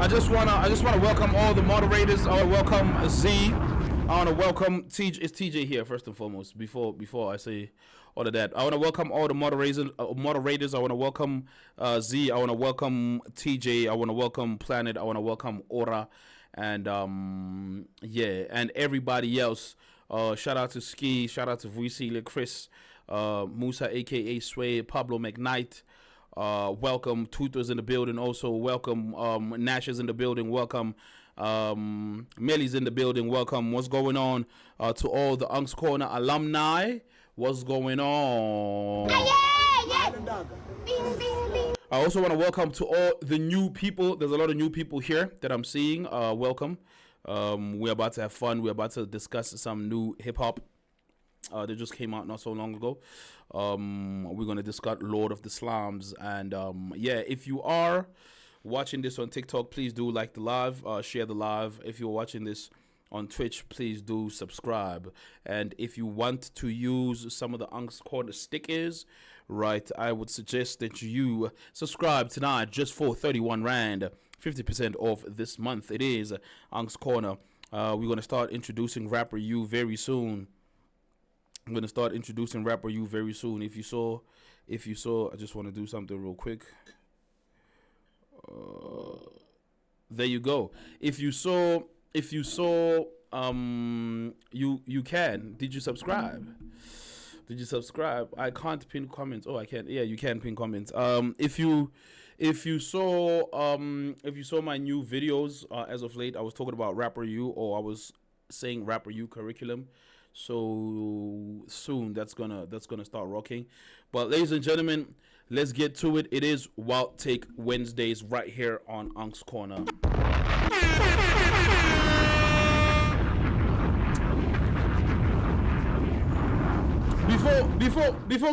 I just wanna welcome all the moderators. I wanna welcome Z. I wanna welcome TJ. It's TJ here first and foremost. Before I say all of that, I wanna welcome all the moderators. I wanna welcome Z. I wanna welcome TJ. I wanna welcome Planet. I wanna welcome Aura, and and everybody else. Shout out to Ski. Shout out to Vuisile, Chris, Musa, aka Sway, Pablo McKnight. Welcome Tutors in the building. Also welcome Nash is in the building. Welcome Melly's in the building. Welcome. What's going on to all the UNC'S Corner alumni? What's going on? I also want to welcome to all the new people. There's a lot of new people here that I'm seeing. Welcome. We're about to have fun. We're about to discuss some new hip hop. They just came out not so long ago. We're going to discuss Lord of the Slums. And if you are watching this on TikTok, please do like the live, share the live. If you're watching this on Twitch, please do subscribe. And if you want to use some of the UNC'S Corner stickers, right, I would suggest that you subscribe tonight just for 31 Rand, 50% off this month. It is UNC'S Corner. We're going to start introducing Rapper You very soon. I'm going to start introducing Rapper You very soon. If you saw, I just want to do something real quick. There you go. If you saw, you can. Did you subscribe? I can't pin comments. Oh, I can. Yeah, you can pin comments. If you saw my new videos as of late, I was talking about Rapper You, or I was saying Rapper You curriculum. So soon that's gonna start rocking. But ladies and gentlemen, let's get to it. It is Wild Take Wednesdays right here on UNC'S Corner. Before we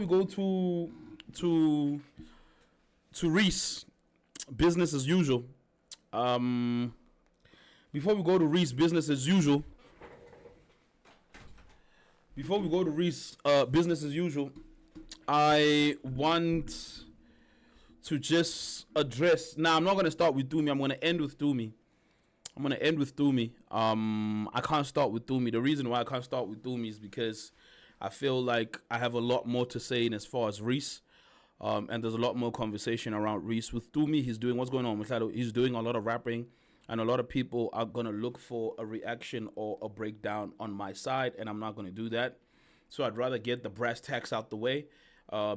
go to Reece, business as usual. Before we go to Reece, business as usual. I want to just address. Now, I'm not going to start with Doomy. I'm going to end with Doomy. I can't start with Doomy. The reason why I can't start with Doomy is because I feel like I have a lot more to say in as far as Reece. And there's a lot more conversation around Reece. With Doomy, he's doing what's going on with that. He's doing a lot of rapping. And a lot of people are going to look for a reaction or a breakdown on my side, and I'm not going to do that. So I'd rather get the brass tacks out the way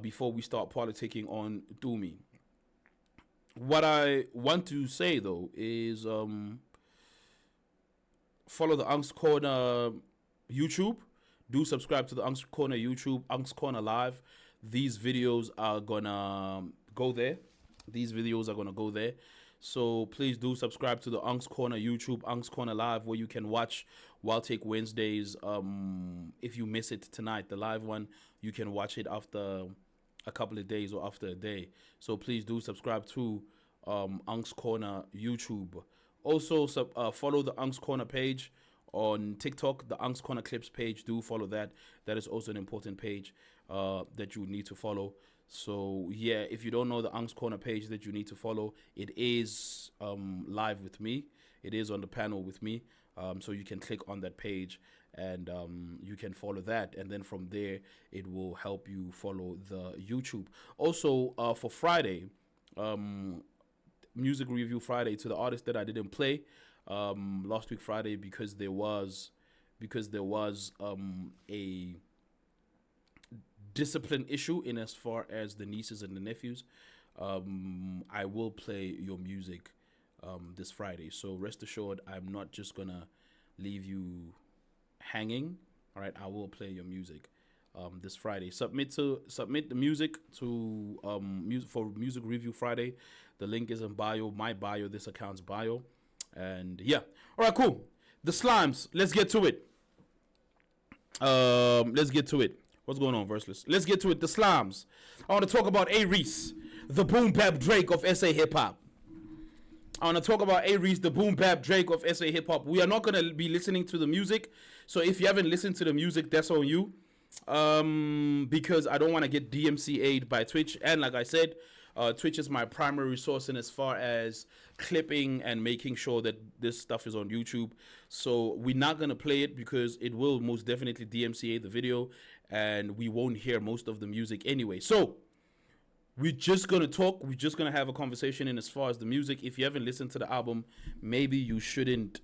before we start politicking on Doomy. What I want to say, though, is follow the UNC'S Corner YouTube. Do subscribe to the UNC'S Corner YouTube, UNC'S Corner Live. These videos are going to go there. So please do subscribe to the UNC'S Corner YouTube, UNC'S Corner Live, where you can watch Wild Take Wednesdays. If you miss it tonight, the live one, you can watch it after a couple of days or after a day. So please do subscribe to UNC'S Corner YouTube. Also, follow the UNC'S Corner page on TikTok, the UNC'S Corner Clips page. Do follow that. That is also an important page that you need to follow. So, yeah, if you don't know the UNC'S Corner page that you need to follow, it is live with me. It is on the panel with me. So you can click on that page and you can follow that. And then from there, it will help you follow the YouTube. Also, for Friday, Music Review Friday, to the artist that I didn't play last week Friday because there was a discipline issue in as far as the nieces and the nephews. I will play your music this Friday, so rest assured I'm not just gonna leave you hanging. All right, I will play your music this Friday. Submit the music to for Music Review Friday. The link is in bio, my bio, this account's bio. And yeah, all right, cool. The Slimes, let's get to it. What's going on, Verseless? Let's get to it. The Slimes. I want to talk about Areece, the boom bap Drake of SA hip hop. I want to talk about Areece, the boom bap Drake of SA hip hop. We are not going to be listening to the music. So if you haven't listened to the music, that's on you. Because I don't want to get DMCA'd by Twitch. And like I said, Twitch is my primary source in as far as clipping and making sure that this stuff is on YouTube. So we're not gonna play it because it will most definitely DMCA the video, and we won't hear most of the music anyway. So we're just gonna talk. We're just gonna have a conversation in as far as the music. If you haven't listened to the album, maybe you shouldn't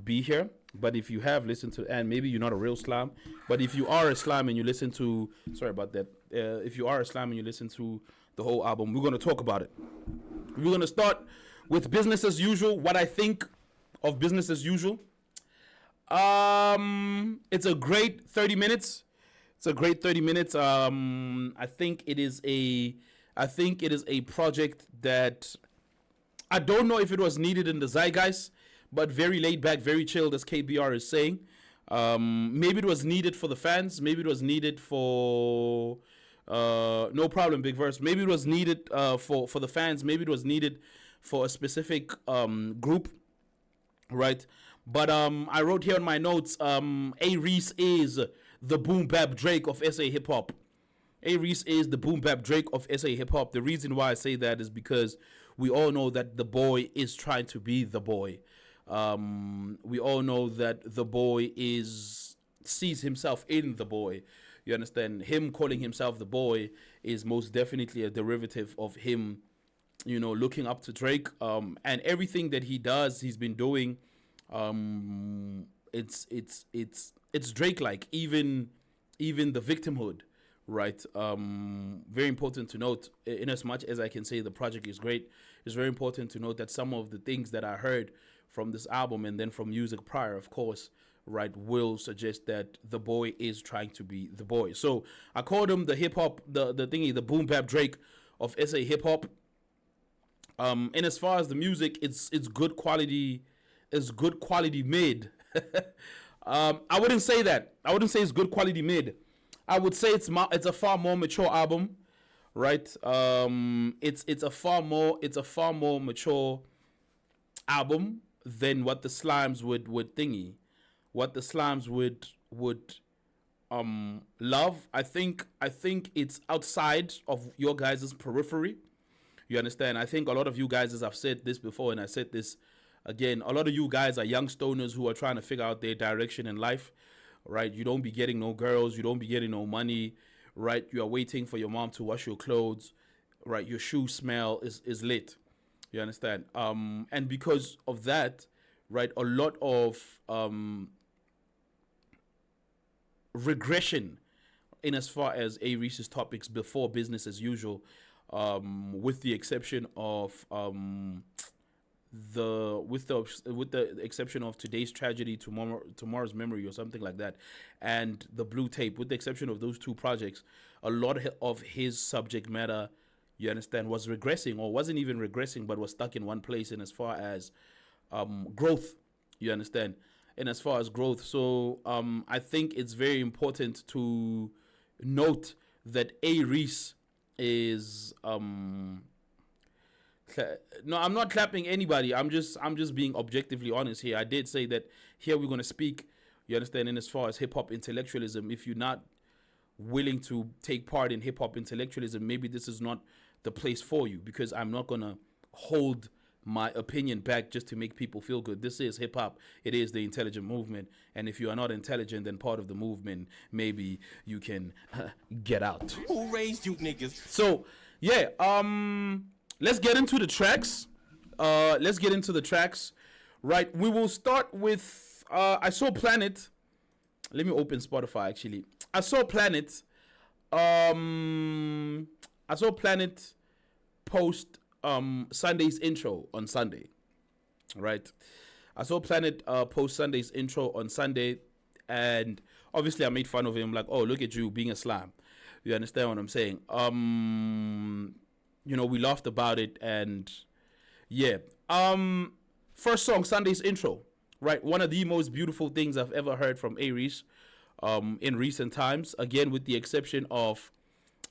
be here. But if you have listened to, and maybe you're not a real slime, but if you are a slime and you listen to, sorry about that. If you are a slime and you listen to the whole album, we're gonna talk about it. We're gonna start with business as usual. What I think of business as usual. It's a great 30 minutes. It's a great 30 minutes. I think it is a project that I don't know if it was needed in the zeitgeist, but very laid back, very chilled, as KBR is saying. Maybe it was needed for the fans. Maybe it was needed for no problem, Big Verse. Maybe it was needed for the fans. Maybe it was needed for a specific group, right? But I wrote here on my notes, Areece is the boom bap Drake of SA hip hop. Areece is the boom bap Drake of SA hip hop. The reason why I say that is because we all know that the boy is trying to be the boy. We all know that the boy sees himself in the boy. You understand? Him calling himself the boy is most definitely a derivative of him, you know, looking up to Drake. And everything that he does, he's been doing. It's Drake-like, even the victimhood, right? Very important to note, in as much as I can say the project is great, it's very important to note that some of the things that I heard from this album and then from music prior, of course, right, will suggest that the boy is trying to be the boy. So I called him the hip hop, the boom bap Drake of SA hip hop. And as far as the music, it's good quality. It's good quality mid. I wouldn't say that. I wouldn't say it's good quality mid. I would say it's a far more mature album, right? It's a far more mature album than what the Slimes would thingy, what the Slimes would love. I think it's outside of your guys' periphery. You understand? I think a lot of you guys, as I've said this before, and I said this again, a lot of you guys are young stoners who are trying to figure out their direction in life, right? You don't be getting no girls, you don't be getting no money, right? You are waiting for your mom to wash your clothes, right? Your shoe smell is lit. You understand? And because of that, right, a lot of regression in as far as Areece's topics before business as usual, with the exception of with the exception of Today's Tragedy, Tomorrow's Memory, or something like that, and the Blue Tape, with the exception of those two projects, a lot of his subject matter, you understand, was regressing, or wasn't even regressing, but was stuck in one place in as far as growth, you understand, in as far as growth. So I think it's very important to note that Areece is no, I'm not clapping anybody. I'm just being objectively honest here. I did say that here we're going to speak, you understand, in as far as hip hop intellectualism. If you're not willing to take part in hip hop intellectualism, maybe this is not the place for you, because I'm not going to hold my opinion back just to make people feel good. This is hip hop. It is the intelligent movement. And if you are not intelligent and part of the movement, maybe you can get out. Who raised you niggas? So, yeah, let's get into the tracks. Right, we will start with I saw Planet. Let me open Spotify actually. I saw Planet post Sunday's intro on Sunday. Right? I saw Planet post Sunday's intro on Sunday, and obviously I made fun of him, like, oh, look at you being a slam. You understand what I'm saying? You know, we laughed about it, and yeah. First song, Sunday's intro, right? One of the most beautiful things I've ever heard from Areece in recent times. Again, with the exception of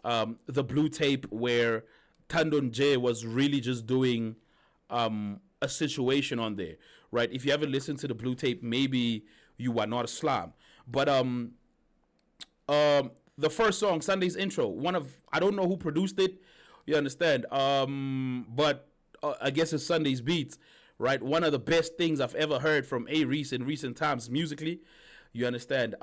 the Blue Tape, where Tandon J was really just doing a situation on there, right? If you haven't listened to the Blue Tape, maybe you are not a slam. But the first song, Sunday's intro, I don't know who produced it. You understand? But I guess it's Sunday's beats, right? One of the best things I've ever heard from Areece in recent times musically. You understand?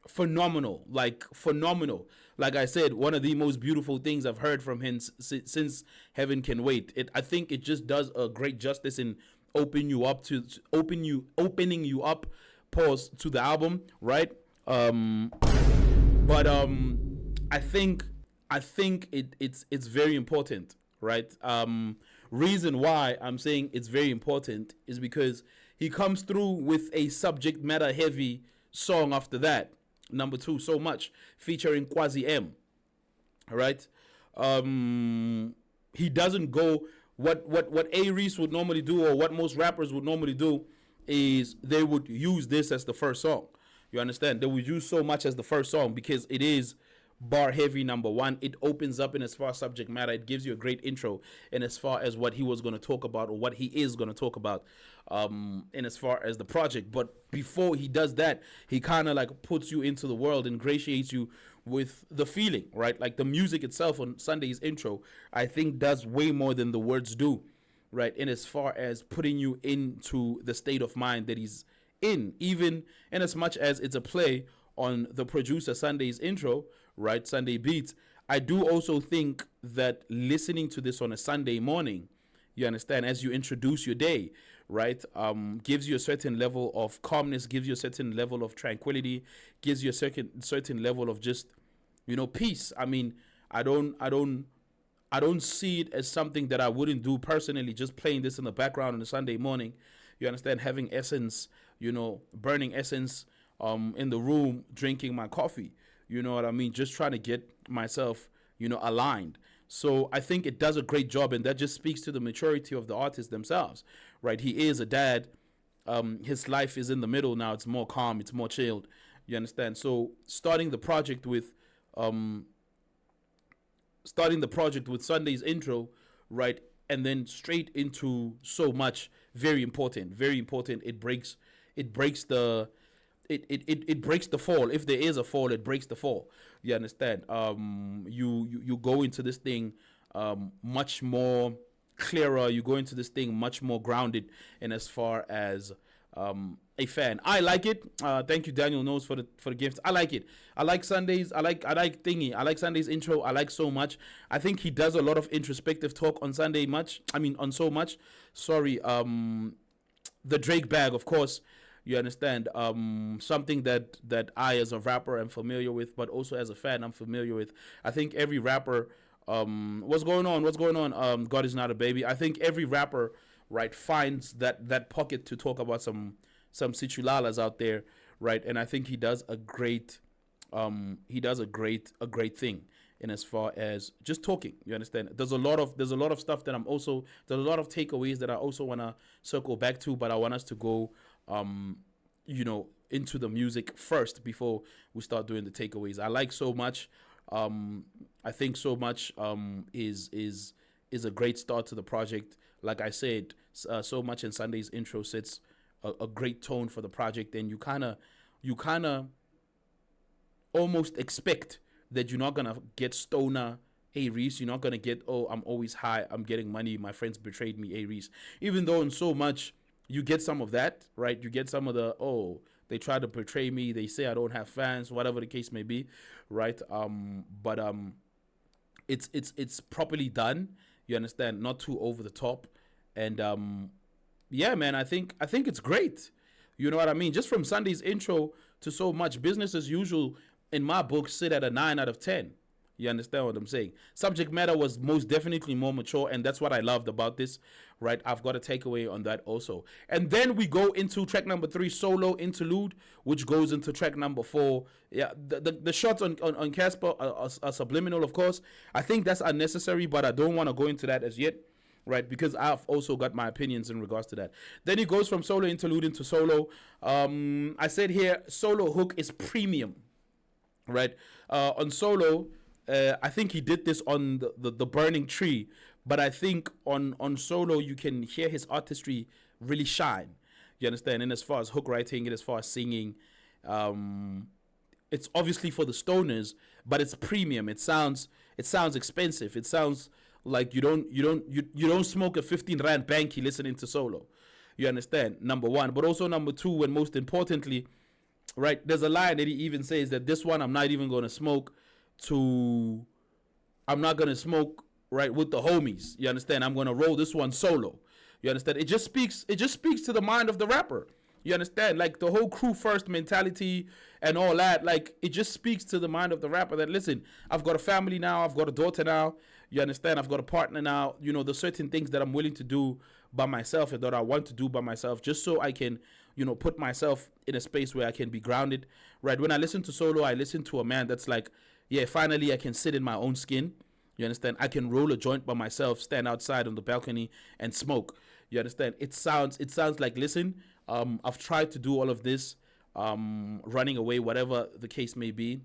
Phenomenal, like phenomenal. Like I said, one of the most beautiful things I've heard from him since Heaven Can Wait. I think it just does a great justice in opening you up. Pause to the album, right? But I think it's very important, right? Reason why I'm saying it's very important is because he comes through with a subject matter heavy song after that. Number two, So Much, featuring Quasi M. All right. He doesn't go what Areece would normally do, or what most rappers would normally do, is they would use this as the first song. You understand? They would use So Much as the first song because it is bar heavy. Number one, it opens up in as far as subject matter. It gives you a great intro in as far as what he was going to talk about, or what he is going to talk about, in as far as the project. But before he does that, he kind of like puts you into the world, ingratiates you with the feeling, right? Like the music itself on Sunday's intro, I think does way more than the words do, right? In as far as putting you into the state of mind that he's in, even in as much as it's a play on the producer Sunday's intro, right? Sunday Beats. I do also think that listening to this on a Sunday morning, you understand, as you introduce your day, right, gives you a certain level of calmness, gives you a certain level of tranquility, gives you a certain level of just, peace. I mean, I don't see it as something that I wouldn't do personally, just playing this in the background on a Sunday morning. You understand, having essence, burning essence in the room, drinking my coffee. You know what I mean? Just trying to get myself, aligned. So I think it does a great job, and that just speaks to the maturity of the artists themselves, right? He is a dad. His life is in the middle now. It's more calm. It's more chilled. You understand? So starting the project with Sunday's intro, right, and then straight into So Much. Very important. Very important. It breaks the it breaks the fall. If there is a fall, it breaks the fall. You understand? You go into this thing much more clearer. You go into this thing much more grounded. And as far as a fan, I like it. Thank you, Daniel Knows, for the gift. I like it. I like Sundays. I like Thingy. I like Sunday's intro. I like So Much. I think he does a lot of introspective talk on on So Much. Sorry. The Drake bag, of course. You understand? Something that I, as a rapper, am familiar with, but also as a fan, I'm familiar with. I think every rapper, what's going on? God is not a baby. I think every rapper, right, finds that pocket to talk about some situlalas out there, right? And I think he does a great thing in as far as just talking. You understand? There's a lot of stuff that there's a lot of takeaways that I also want to circle back to, but I want us to go into the music first before we start doing the takeaways. I like So Much. I think So Much is a great start to the project. Like I said, So Much in Sunday's intro sets a great tone for the project, and you kind of almost expect that you're not gonna get stoner Areece. You're not gonna get, oh, I'm always high, I'm getting money, my friends betrayed me Areece. Even though in So Much you get some of that, right? You get some of the, oh, they try to betray me, they say I don't have fans, whatever the case may be, right? But it's properly done. You understand? Not too over the top, and yeah, man, I think it's great. You know what I mean? Just from Sunday's intro to So Much, business as usual in my book sit at a 9 out of 10. You understand what I'm saying? Subject matter was most definitely more mature, and that's what I loved about this, right? I've got a takeaway on that also. And then we go into track number 3, Solo Interlude, which goes into track number 4. Yeah, the shots on Casper are subliminal, of course. I think that's unnecessary, but I don't want to go into that as yet, right? Because I've also got my opinions in regards to that. Then he goes from Solo Interlude into Solo. I said here, Solo hook is premium, right? On Solo, I think he did this on the Burning Tree, but I think on Solo you can hear his artistry really shine. You understand? And as far as hook writing and as far as singing, it's obviously for the stoners, but it's premium. It sounds expensive. It sounds like you don't smoke a 15 rand banky listening to solo. You understand? Number one, but also number two, and most importantly, right? There's a line that he even says that this one I'm not even gonna smoke to. I'm not gonna smoke right with the homies. You understand? I'm gonna roll this one solo. You understand? It just speaks. It just speaks to the mind of the rapper. You understand? Like the whole crew first mentality and all that. Like it just speaks to the mind of the rapper that listen, I've got a family now, I've got a daughter now. You understand? I've got a partner now. You know, there's certain things that I'm willing to do by myself and that I want to do by myself just so I can, put myself in a space where I can be grounded. Right? When I listen to solo, I listen to a man that's like, yeah, finally I can sit in my own skin. You understand? I can roll a joint by myself, stand outside on the balcony and smoke. You understand? It sounds like, listen, I've tried to do all of this, running away, whatever the case may be.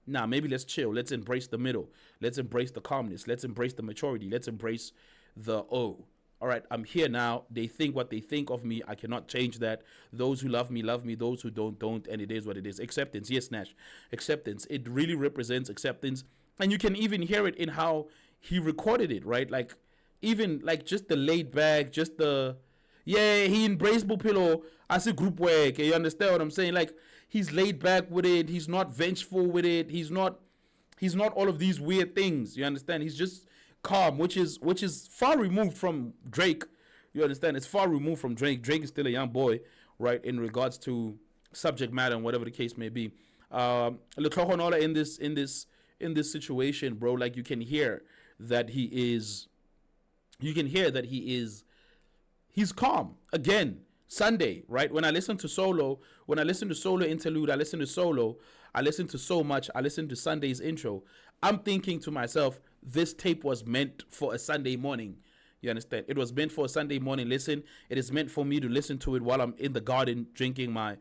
Nah, maybe let's chill. Let's embrace the middle. Let's embrace the calmness. Let's embrace the maturity. Let's embrace the, all right, I'm here now. They think what they think of me. I cannot change that. Those who love me, love me. Those who don't. And it is what it is. Acceptance. Yes, Nash. Acceptance. It really represents acceptance. And you can even hear it in how he recorded it, right? Like, even like just the laid back, just the, yeah, he embraced Bupilo as a group work. You understand what I'm saying? Like, he's laid back with it. He's not vengeful with it. He's not all of these weird things. You understand? He's just calm, which is far removed from Drake. You understand? It's far removed from Drake. Drake is still a young boy, right, in regards to subject matter and whatever the case may be. Leclerc in this situation, bro, like you can hear that he's calm. Again, Sunday, right? When I listen to solo interlude, I listen to solo, I listen to so much, I listen to Sunday's intro. I'm thinking to myself, this tape was meant for a Sunday morning. You understand? It was meant for a Sunday morning listen. It is meant for me to listen to it while I'm in the garden drinking my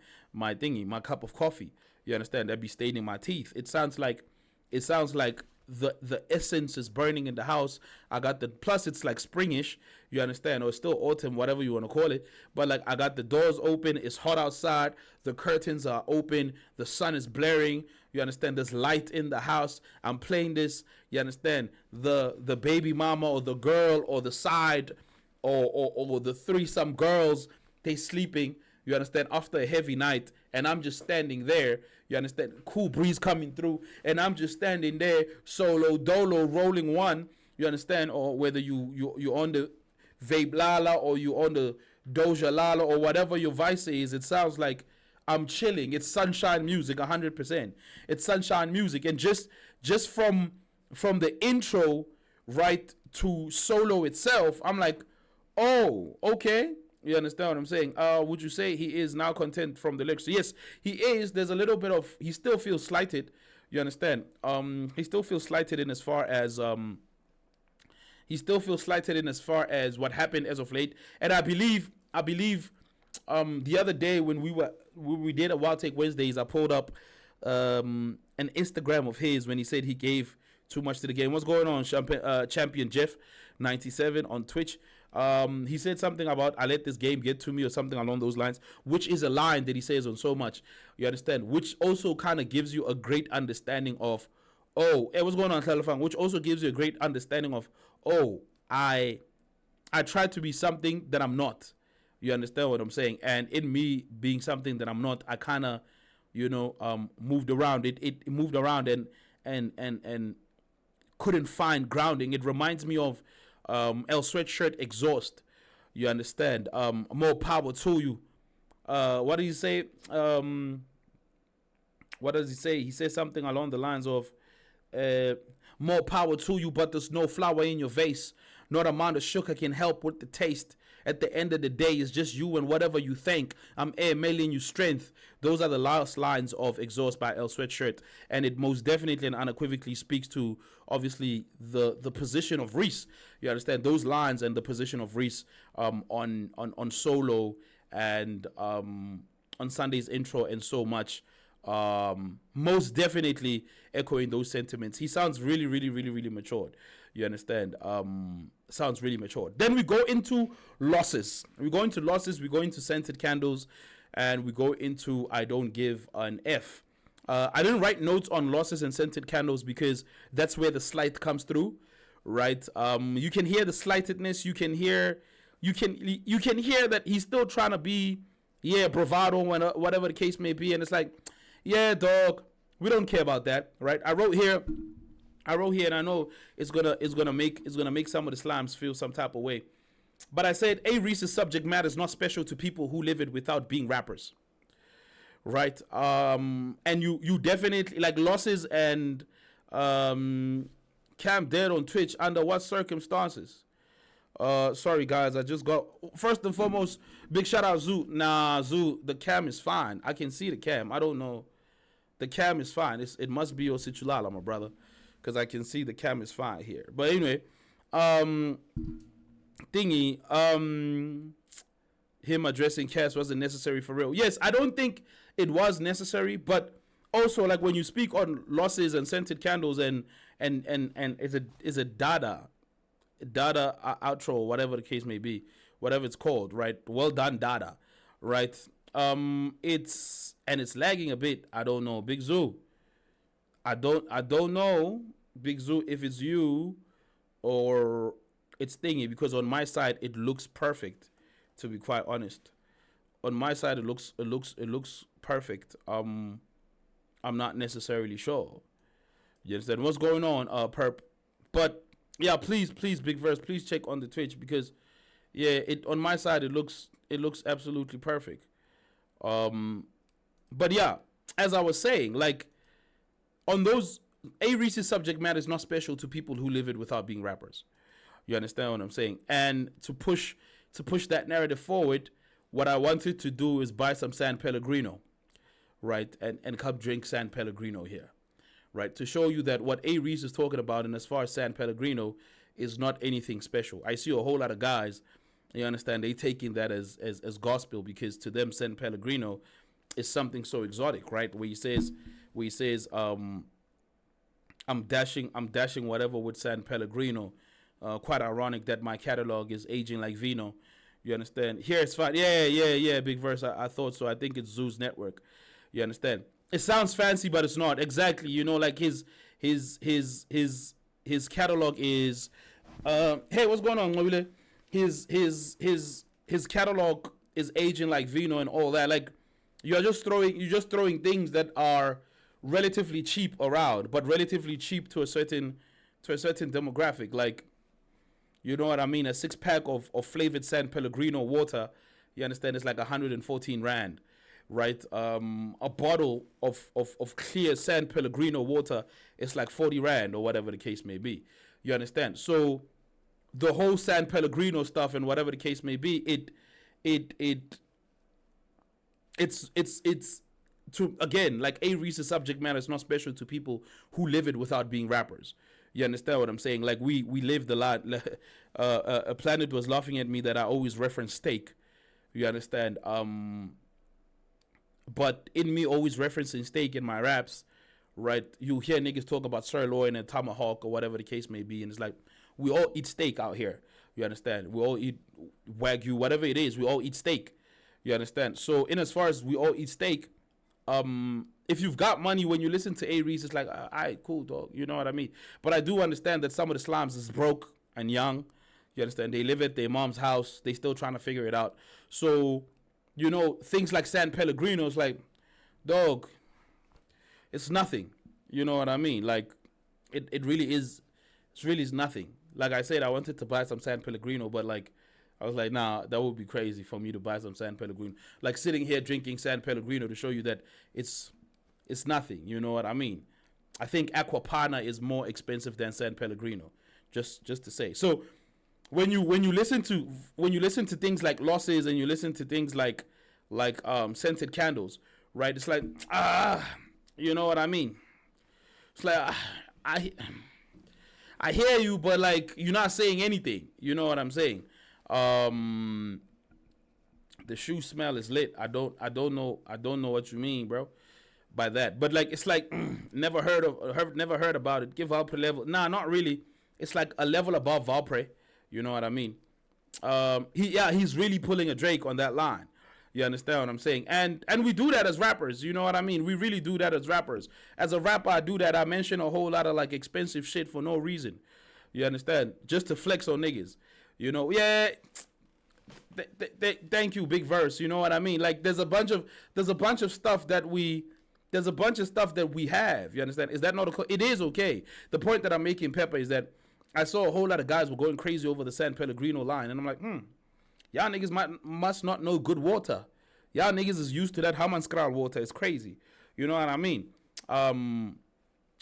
cup of coffee. You understand? That'd be staining my teeth. It sounds like the essence is burning in the house. I got the, plus it's like springish, you understand, or it's still autumn, whatever you want to call it, but like I got the doors open, it's hot outside, the curtains are open, the sun is blaring, you understand, there's light in the house, I'm playing this, you understand, the baby mama or the girl or the side or the threesome girls, they sleeping, you understand, after a heavy night, and I'm just standing there. You understand? Cool breeze coming through, and I'm just standing there, solo dolo, rolling one. You understand? Or whether you on the Vape Lala or you on the Doja Lala or whatever your vice is, it sounds like I'm chilling. It's sunshine music, 100%. It's sunshine music, and just from the intro right to solo itself, I'm like, oh, okay. You understand what I'm saying? Would you say he is now content from the lyrics? So yes, he is. There's a little bit of, he still feels slighted. You understand? He still feels slighted in as far as what happened as of late. And I believe the other day when we did a Wild Take Wednesdays, I pulled up an Instagram of his when he said he gave too much to the game. What's going on, Champion Jeff 97 on Twitch? He said something about I let this game get to me or something along those lines, which is a line that he says on so much, you understand, which also kind of gives you a great understanding of, oh, hey, what's going on, telephone, which also gives you a great understanding of, oh, I tried to be something that I'm not. You understand what I'm saying? And in me being something that I'm not, I kind of, moved around. It moved around and couldn't find grounding. It reminds me of El Sweatshirt Exhaust. You understand? More power to you. What does he say? What does he say? He says something along the lines of more power to you, but there's no flour in your vase. Not amount of sugar can help with the taste. At the end of the day, it's just you and whatever you think. I'm mailing you strength. Those are the last lines of Exhaust by El Sweatshirt. And it most definitely and unequivocally speaks to, obviously, the position of Reece. You understand? Those lines and the position of Reece on solo and on Sunday's intro and so much. Most definitely echoing those sentiments. He sounds really, really, really, really matured. You understand? Sounds really matured. Then we go into losses. We go into Scented Candles, and we go into I Don't Give an F. I didn't write notes on losses and scented candles because that's where the slight comes through, right? You can hear the slightedness. You can hear that he's still trying to be, bravado, whatever the case may be, and it's like, yeah, dog, we don't care about that, right? I wrote here, and I know it's gonna make some of the slimes feel some type of way, but I said Areece's subject matter is not special to people who live it without being rappers, right? And you definitely like losses and Cam dead on Twitch under what circumstances? Sorry guys, I just got, first and foremost, big shout out Zoo. Nah, Zoo, the cam is fine. I can see the cam. I don't know. The cam is fine. It must be your Situlala, my brother, because I can see the cam is fine here. But anyway, him addressing Cass wasn't necessary for real. Yes, I don't think it was necessary, but also like when you speak on losses and scented candles and is a Dada outro, whatever the case may be, whatever it's called, right? Well done, Dada, right? It's lagging a bit. I don't know, Big Zoo. I don't know, Big Zoo, if it's you or it's thingy, because on my side it looks perfect. To be quite honest, on my side it looks perfect. I'm not necessarily sure. You understand what's going on, Perp? But yeah, please, Big Verse, please check on the Twitch because, yeah, it on my side it looks absolutely perfect. But yeah, as I was saying, like on those, Areece's subject matter is not special to people who live it without being rappers. You understand what I'm saying? And to push that narrative forward, what I wanted to do is buy some San Pellegrino, right, and come drink San Pellegrino here. Right, to show you that what Areece is talking about, and as far as San Pellegrino, is not anything special. I see a whole lot of guys, you understand, they taking that as gospel, because to them San Pellegrino is something so exotic, right? Where he says, I'm dashing whatever with San Pellegrino. Quite ironic that my catalog is aging like vino. You understand? Here it's fine. Yeah, Big Verse. I thought so. I think it's Zeus Network. You understand? It sounds fancy, but it's not. Exactly. You know, like his catalog is hey, what's going on, Mobile? His catalog is aging like vino and all that. Like you're just throwing things that are relatively cheap around, but relatively cheap to a certain demographic. Like, you know what I mean? A 6-pack of flavored San Pellegrino water, you understand, it's like 114 Rand. Right, a bottle of clear San Pellegrino water is like 40 Rand or whatever the case may be. You understand? So the whole San Pellegrino stuff and whatever the case may be, it's to, again, like Areece's subject matter is not special to people who live it without being rappers. You understand what I'm saying? Like we lived a lot. A Planet was laughing at me that I always reference steak. You understand? But in me always referencing steak in my raps, right, you hear niggas talk about sirloin and tomahawk or whatever the case may be, and it's like, we all eat steak out here. You understand? We all eat Wagyu, whatever it is, we all eat steak. You understand? So in as far as we all eat steak, if you've got money, when you listen to Areece, it's like, all right, cool, dog. You know what I mean? But I do understand that some of the slimes is broke and young. You understand? They live at their mom's house. They still trying to figure it out. So, you know, things like San Pellegrino is like, dog, it's nothing. You know what I mean? Like, it really is nothing. Like I said, I wanted to buy some San Pellegrino, but like, I was like, nah, that would be crazy for me to buy some San Pellegrino. Like sitting here drinking San Pellegrino to show you that it's nothing. You know what I mean? I think Aquapana is more expensive than San Pellegrino, just to say. So when you listen to things like losses and you listen to things like scented candles, right? It's like, you know what I mean? It's like, I hear you, but like you're not saying anything. You know what I'm saying? The shoe smell is lit. I don't know what you mean, bro, by that. But like, it's like never heard about it. Give Valpre level. Nah, not really. It's like a level above Valpre. You know what I mean? He's really pulling a Drake on that line. You understand what I'm saying? And we do that as rappers. You know what I mean? We really do that as rappers. As a rapper, I do that. I mention a whole lot of like expensive shit for no reason. You understand? Just to flex on niggas. You know? Yeah. Thank you, big verse. You know what I mean? Like there's a bunch of stuff that we have. You understand? Is that not okay? It is okay. The point that I'm making, Pepper, is that I saw a whole lot of guys were going crazy over the San Pellegrino line, and I'm like, y'all niggas must not know good water. Y'all niggas is used to that Hammanskral water. It's crazy. You know what I mean?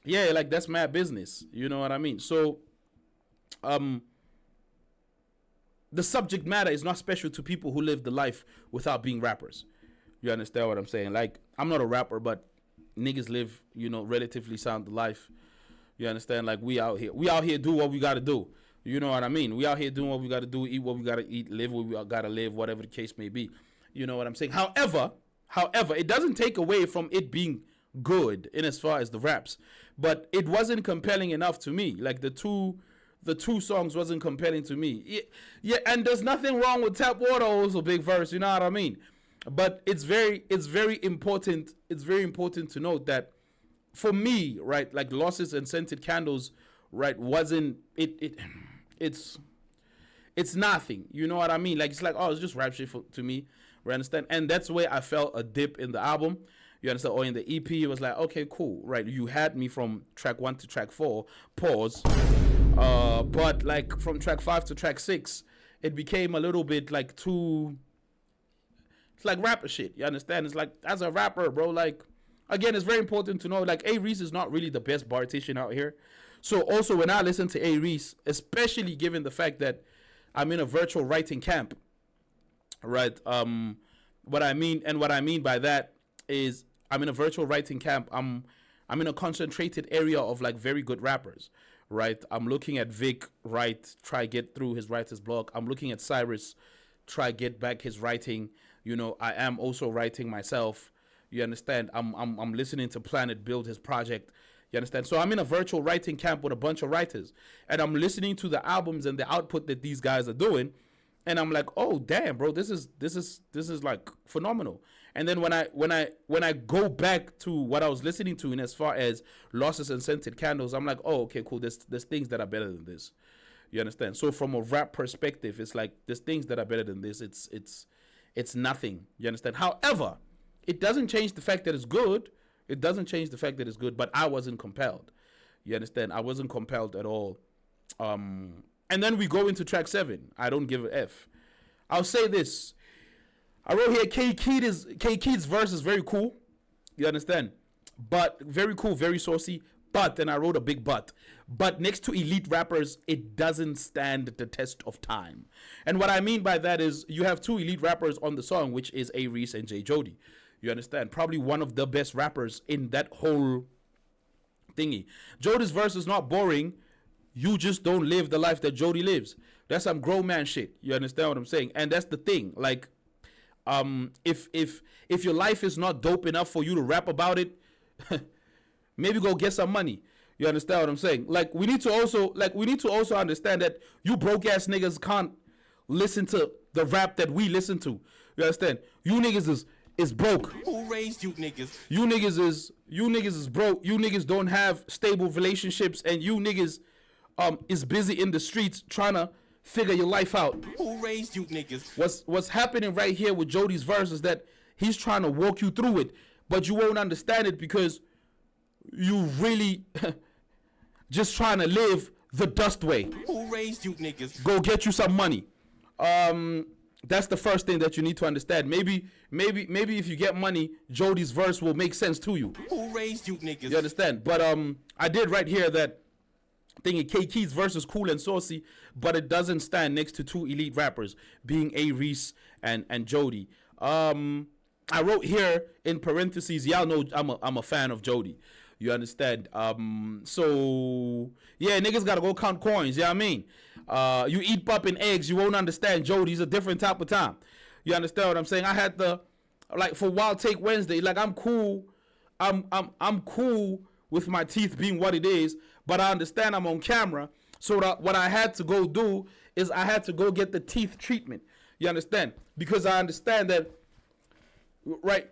Yeah, like that's mad business. You know what I mean? So, the subject matter is not special to people who live the life without being rappers. You understand what I'm saying? Like, I'm not a rapper, but niggas live, you know, relatively sound life. You understand? Like, we out here do what we got to do. You know what I mean? We out here doing what we got to do, eat what we got to eat, live what we got to live, whatever the case may be. You know what I'm saying? However, it doesn't take away from it being good in as far as the raps. But it wasn't compelling enough to me. Like, the two songs wasn't compelling to me. Yeah, and there's nothing wrong with Tap Water, also big verse, you know what I mean? But it's very important. It's very important to note that for me, right, like Losses and Scented Candles, right, wasn't it's nothing. You know what I mean? Like, it's like, oh, it's just rap shit to me. You understand? And that's where I felt a dip in the album. You understand? Or in the EP, it was like, okay, cool. Right. You had me from track 1 to track 4. Pause. But like from track 5 to track 6, it became a little bit like too. It's like rapper shit. You understand? It's like, as a rapper, bro, like, again, it's very important to know, like, Areece is not really the best bartitian out here. So also when I listen to Areece, especially given the fact that I'm in a virtual writing camp, right? What I mean by that is I'm in a virtual writing camp. I'm in a concentrated area of like very good rappers, right? I'm looking at Vic write, try get through his writer's block. I'm looking at Cyrus, try get back his writing. You know, I am also writing myself. You understand? I'm listening to Planet build his project. You understand? So I'm in a virtual writing camp with a bunch of writers, and I'm listening to the albums and the output that these guys are doing, and I'm like, oh damn, bro, this is like phenomenal. And then when I go back to what I was listening to, in as far as Losses and Scented Candles, I'm like, oh, okay, cool. There's things that are better than this. You understand? So from a rap perspective, it's like there's things that are better than this. It's nothing. You understand? However, it doesn't change the fact that it's good. It doesn't change the fact that it's good, but I wasn't compelled. You understand? I wasn't compelled at all. And then we go into track 7. I don't give a F. I'll say this. I wrote here, K Keith's verse is very cool. You understand? But very cool, very saucy. But, and I wrote a big but. But next to elite rappers, it doesn't stand the test of time. And what I mean by that is you have 2 elite rappers on the song, which is Areece and J. Jody. You understand? Probably one of the best rappers in that whole thingy. Jody's verse is not boring. You just don't live the life that Jody lives. That's some grown man shit. You understand what I'm saying? And that's the thing. Like, if your life is not dope enough for you to rap about it, maybe go get some money. You understand what I'm saying? Like, we need to also understand that you broke ass niggas can't listen to the rap that we listen to. You understand? You niggas is broke. Who raised you niggas? You niggas is broke. You niggas don't have stable relationships, and you niggas is busy in the streets trying to figure your life out. Who raised you niggas? What's happening right here with Jody's verse is that he's trying to walk you through it, but you won't understand it because you really just trying to live the dust way. Who raised you niggas? Go get you some money. That's the first thing that you need to understand. Maybe if you get money, Jody's verse will make sense to you. Who raised you niggas? You understand? But I did write here that thinking K Keith's verse is cool and saucy, but it doesn't stand next to 2 elite rappers, being Areece and Jody. I wrote here in parentheses, y'all know I'm a fan of Jody. You understand? So yeah, niggas gotta go count coins. You know what I mean? You eat pop and eggs, you won't understand Jody's a different type of time. You understand what I'm saying? I had the, like, for Wild Take Wednesday, like, I'm cool. I'm cool with my teeth being what it is, but I understand I'm on camera. So that what I had to go do is I had to go get the teeth treatment. You understand? Because I understand that right?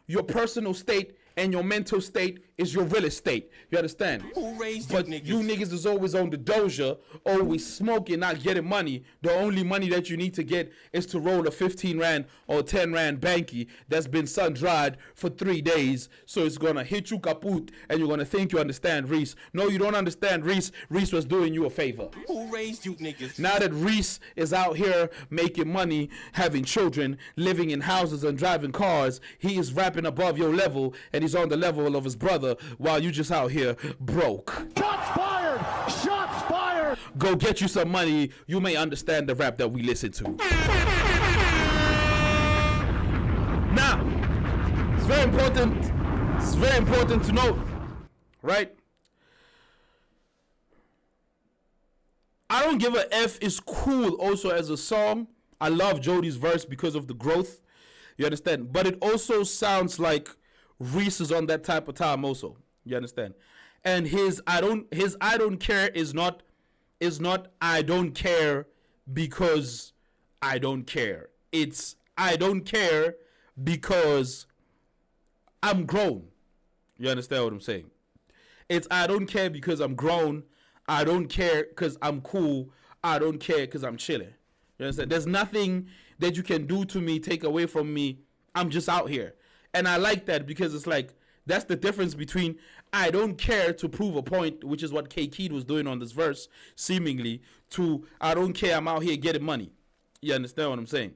Your personal state and your mental state is your real estate. You understand? Who raised But you you niggas is always on the doja, always smoking, not getting money. The only money that you need to get is to roll a 15 rand or 10 rand banky that's been sun dried for 3 days. So it's gonna hit you kaput and you're gonna think you understand Reece. No, you don't understand Reece. Reece was doing you a favor. Who raised you niggas? Now that Reece is out here making money, having children, living in houses and driving cars, he is rapping above your level and he's on the level of his brother while you just out here broke. Shots fired! Shots fired! Go get you some money. You may understand the rap that we listen to. Now, it's very important. It's very important to note, right? I Don't Give a F is cool also as a song. I love Jody's verse because of the growth. You understand? But it also sounds like Reece is on that type of time also. You understand? And his I don't care is not I don't care because I don't care. It's I don't care because I'm grown. You understand what I'm saying? It's I don't care because I'm grown. I don't care because I'm cool. I don't care because I'm chilling. You understand? There's nothing that you can do to me, take away from me. I'm just out here. And I like that because it's like, that's the difference between I don't care to prove a point, which is what K Keed was doing on this verse, seemingly, to I don't care, I'm out here getting money. You understand what I'm saying?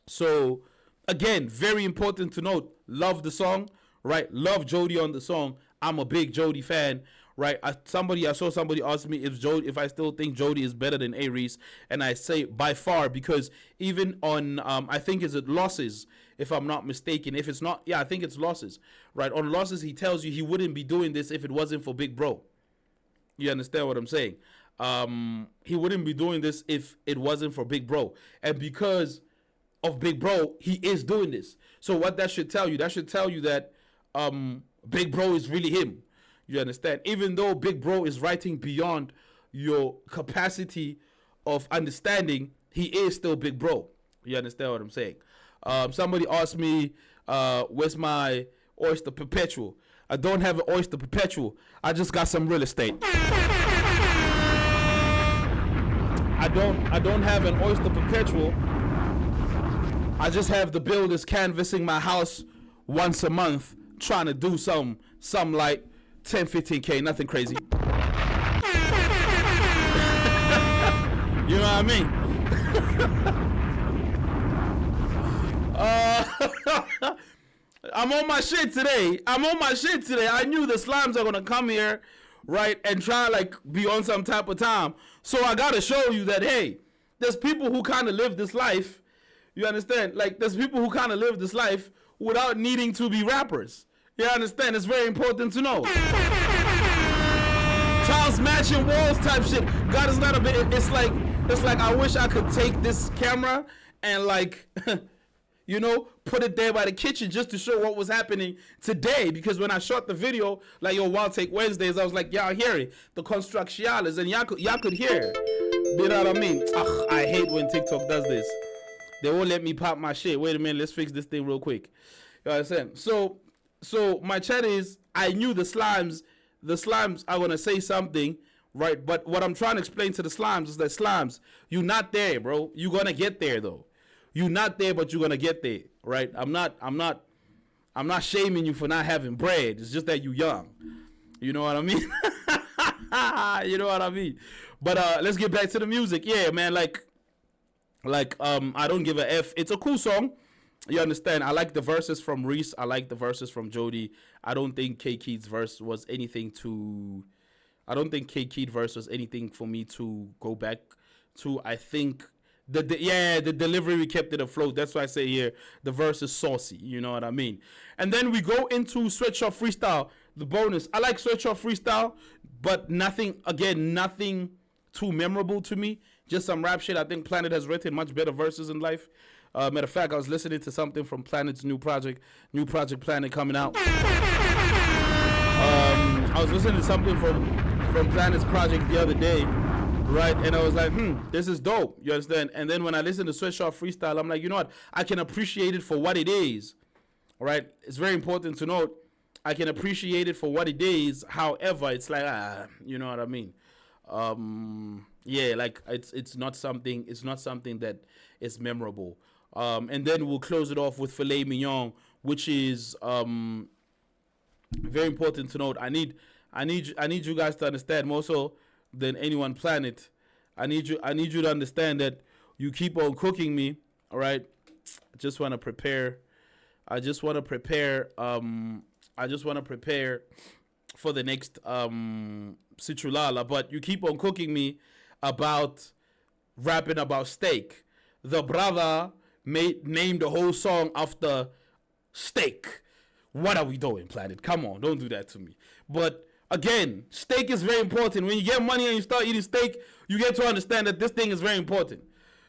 So, again, very important to note, love the song, right? Love Jody on the song. I'm a big Jody fan, right? I saw somebody ask me if I still think Jody is better than Areece, and I say by far, because even on I think is it Losses, if I'm not mistaken. If it's not, yeah, I think it's Losses, right? On Losses, he tells you he wouldn't be doing this if it wasn't for Big Bro. You understand what I'm saying? He wouldn't be doing this if it wasn't for Big Bro, and because of Big Bro, he is doing this. So what that should tell you? That should tell you that Big Bro is really him. You understand? Even though Big Bro is writing beyond your capacity of understanding, he is still Big Bro. You understand what I'm saying? Somebody asked me, where's my Oyster Perpetual? I don't have an Oyster Perpetual. I just got some real estate. I don't have an Oyster Perpetual. I just have the builders canvassing my house once a month, trying to do some like 10, 15K, nothing crazy. You know what I mean? I'm on my shit today. I knew the slimes are gonna come here, right, and try like be on some type of time. So I gotta show you that, hey, there's people who kind of live this life. You understand? Like, there's people who kind of live this life without needing to be rappers. You understand? It's very important to know. Tiles matching walls type shit. God is not a bit. It's like I wish I could take this camera and like, you know, put it there by the kitchen just to show what was happening today. Because when I shot the video, like yo, Wild Take Wednesdays, I was like, y'all hear it, the constructialis, and y'all could hear it. You know what I mean? Ugh, I hate when TikTok does this. They won't let me pop my shit. Wait a minute, let's fix this thing real quick. You understand? So my chat is, I knew the slimes are gonna say something, right? But what I'm trying to explain to the slimes is that slimes, you're not there, bro. You're gonna get there though. You're not there, but you're gonna get there, right? I'm not shaming you for not having bread. It's just that you're young. You know what I mean? You know what I mean? But let's get back to the music. Yeah, man, like I Don't Give a F. It's a cool song. You understand? I like the verses from Reece. I like the verses from Jody. I don't think K Keed's verse was anything for me to go back to. I think the delivery kept it afloat. That's why I say here the verse is saucy. You know what I mean? And then we go into Sweatshop Freestyle, the bonus. I like Sweatshop Freestyle, but nothing too memorable to me. Just some rap shit. I think Planet has written much better verses in life. Matter of fact, I was listening to something from Planet's new project Planet coming out. I was listening to something from Planet's project the other day, right? And I was like, this is dope. You understand? And then when I listen to Sweatshop Freestyle, I'm like, you know what? I can appreciate it for what it is. All right? It's very important to note I can appreciate it for what it is. However, it's like, you know what I mean? Yeah, like it's not something that is memorable. And then we'll close it off with Filet Mignon, which is very important to note. I need you guys to understand more so than anyone planet. I need you to understand that you keep on cooking me. All right. I just want to prepare for the next Citrulala, but you keep on cooking me about rapping about steak. The brother named the whole song after steak. What are we doing, Planet? Come on, don't do that to me. But again, steak is very important. When you get money and you start eating steak, you get to understand that this thing is very important.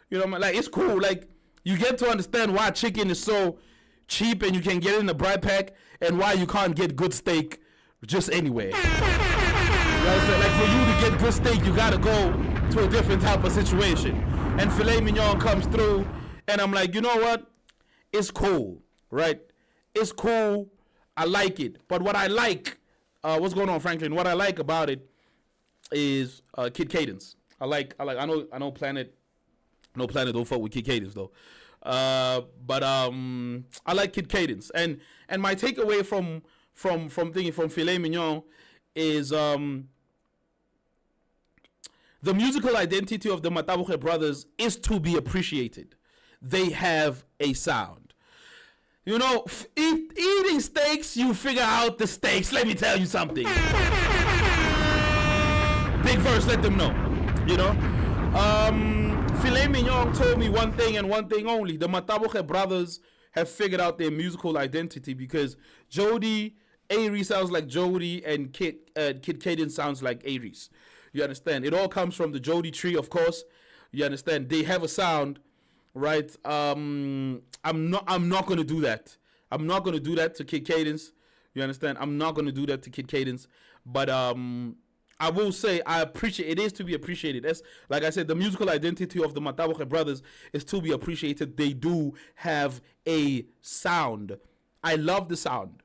You know what I mean? Like, it's cool. Like, you get to understand why chicken is so cheap and you can get it in a bright pack, and why you can't get good steak just anywhere. You know what I'm saying? Like, for you to get good steak, you gotta go to a different type of situation. And filet mignon comes through, and I'm like, you know what? It's cool, right? It's cool. I like it. But what I like, what's going on, Franklin? What I like about it is Kid Cadence. I know Planet don't fuck with Kid Cadence though. But I like Kid Cadence, and my takeaway from Filet Mignon is the musical identity of the Matabuche brothers is to be appreciated. They have a sound. You know, eating steaks, you figure out the steaks. Let me tell you something. Big verse, let them know. You know, Filet Mignon told me one thing and one thing only. The Matabuche brothers have figured out their musical identity, because Jody, Areece sounds like Jody, and Kid Cadence sounds like Areece. You understand? It all comes from the Jody tree, of course. You understand? They have a sound, right? I'm not gonna do that. I'm not gonna do that to Kid Cadence. You understand? I'm not gonna do that to Kid Cadence. But I will say I appreciate it. Is to be appreciated. That's, like I said, the musical identity of the Matabuche brothers is to be appreciated. They do have a sound. I love the sound,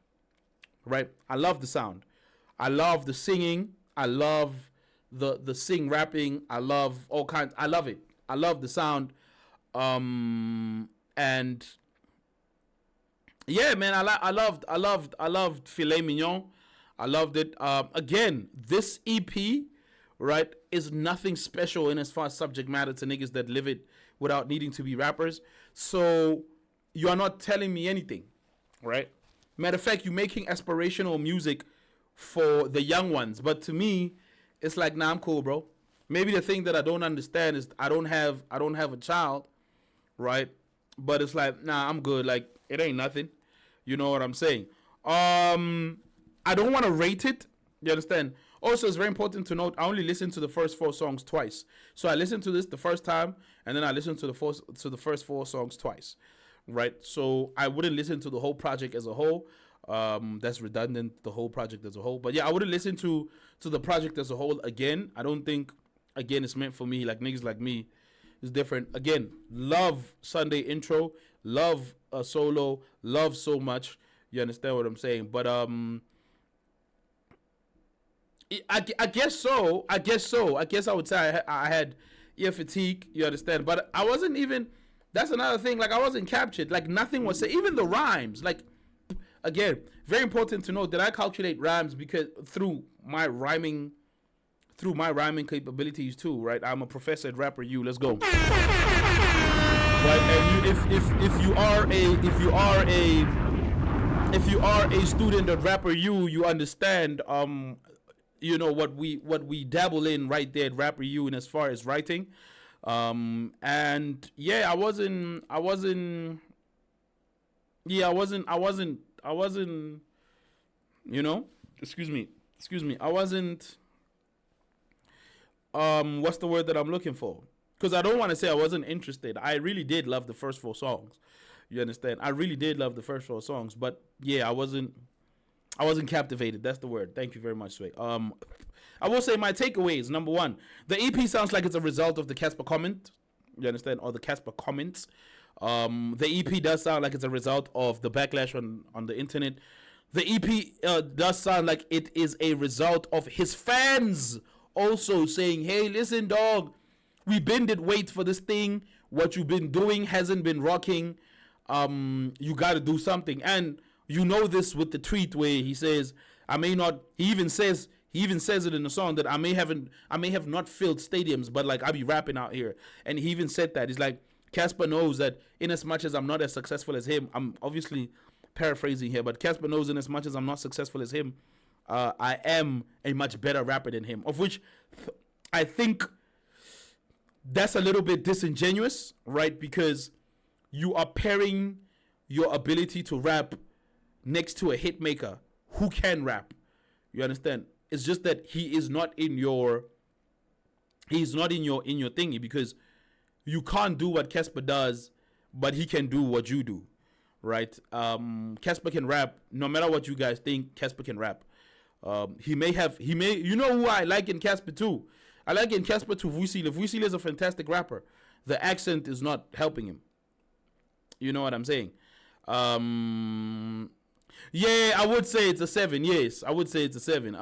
right? I love the sound. I love the singing. I love the sing rapping. I love all kinds. I love it. I love the sound. And yeah, man, I loved Filet Mignon. I loved it. Again, this EP, right, is nothing special in as far as subject matter to niggas that live it without needing to be rappers. So you are not telling me anything, right? Matter of fact, you're making aspirational music for the young ones. But to me, it's like, nah, I'm cool, bro. Maybe the thing that I don't understand is I don't have a child, right? But it's like, nah, I'm good. Like, it ain't nothing. You know what I'm saying? I don't want to rate it. You understand? Also, it's very important to note, I only listened to the first 4 songs twice. So I listened to this the first time, and then I listened to the first 4 songs twice, right? So I wouldn't listen to the whole project as a whole. That's redundant, the whole project as a whole. But yeah, I wouldn't listen to the project as a whole again. I don't think, again, it's meant for me. Like, niggas like me, it's different. Again, love Sunday intro, love solo, love so much. You understand what I'm saying? But I guess so. I guess I would say I had ear fatigue. You understand? But I wasn't even. That's another thing. Like, I wasn't captured. Like, nothing was said. Even the rhymes. Like, again, very important to note that I calculate rhymes because through my rhyming capabilities too. Right? I'm a professor at Rapper U. Let's go. Right? And if you are a student at Rapper U, you understand. You know what we dabble in right there at Rapper U, and as far as writing, and yeah, I wasn't, you know, excuse me, I wasn't, what's the word that I'm looking for? Because I don't want to say I wasn't interested. I really did love the first 4 songs. You understand? I really did love the first 4 songs, but yeah, I wasn't captivated. That's the word. Thank you very much, Sway. I will say my takeaways. Number one, the EP sounds like it's a result of the Casper comment. You understand? Or the Casper comments. The EP does sound like it's a result of the backlash on the internet. The EP does sound like it is a result of his fans also saying, hey, listen, dog, we been did wait for this thing. What you've been doing hasn't been rocking. You got to do something. And you know this with the tweet where he says, I may not, he even says it in the song that I may have not filled stadiums, but like I be rapping out here. And he even said that. He's like, Casper knows that in as much as I'm not as successful as him, I'm obviously paraphrasing here, but Casper knows in as much as I'm not successful as him, I am a much better rapper than him. Of which I think that's a little bit disingenuous, right? Because you are pairing your ability to rap next to a hit maker who can rap. You understand? It's just that he is not in your thingy, because you can't do what Casper does, but he can do what you do, right? Casper can rap. No matter what you guys think, Casper can rap. You know who I like in Casper too? I like in Casper too Vusile. Vusile is a fantastic rapper. The accent is not helping him. You know what I'm saying? Yeah, I would say it's a 7. Yes, I would say it's a 7.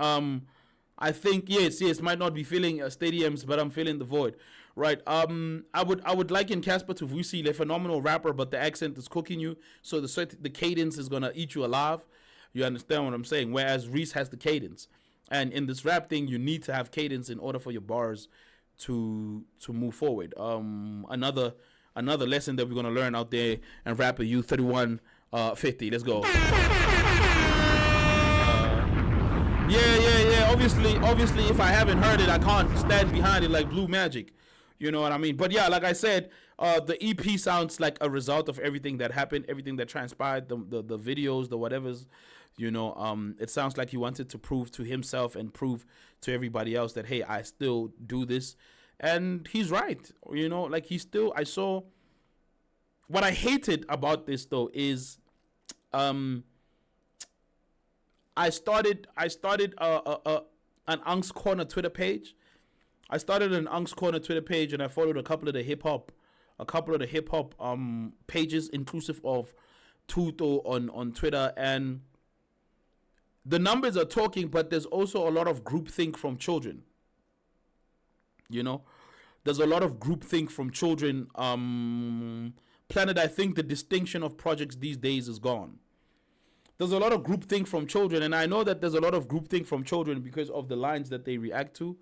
I think yes, might not be filling stadiums, but I'm filling the void, right? I would liken Casper to Vusile, a phenomenal rapper, but the accent is cooking you, so the cadence is gonna eat you alive. You understand what I'm saying? Whereas Reece has the cadence, and in this rap thing, you need to have cadence in order for your bars to move forward. Another lesson that we're gonna learn out there and rapper you 3150. Let's go. Yeah. Obviously, if I haven't heard it, I can't stand behind it like Blue Magic. You know what I mean? But yeah, like I said, the EP sounds like a result of everything that happened, everything that transpired, the videos, the whatevers. You know, it sounds like he wanted to prove to himself and prove to everybody else that, hey, I still do this. And he's right. You know, like I saw. What I hated about this though is, I started an UNC'S Corner Twitter page. I started an UNC'S Corner Twitter page, and I followed a couple of the hip hop pages, inclusive of Tuto on Twitter, and the numbers are talking, but there's also a lot of groupthink from children. You know, there's a lot of groupthink from children. Planet, I think the distinction of projects these days is gone. There's a lot of groupthink from children, and I know that there's a lot of groupthink from children because of the lines that they react to.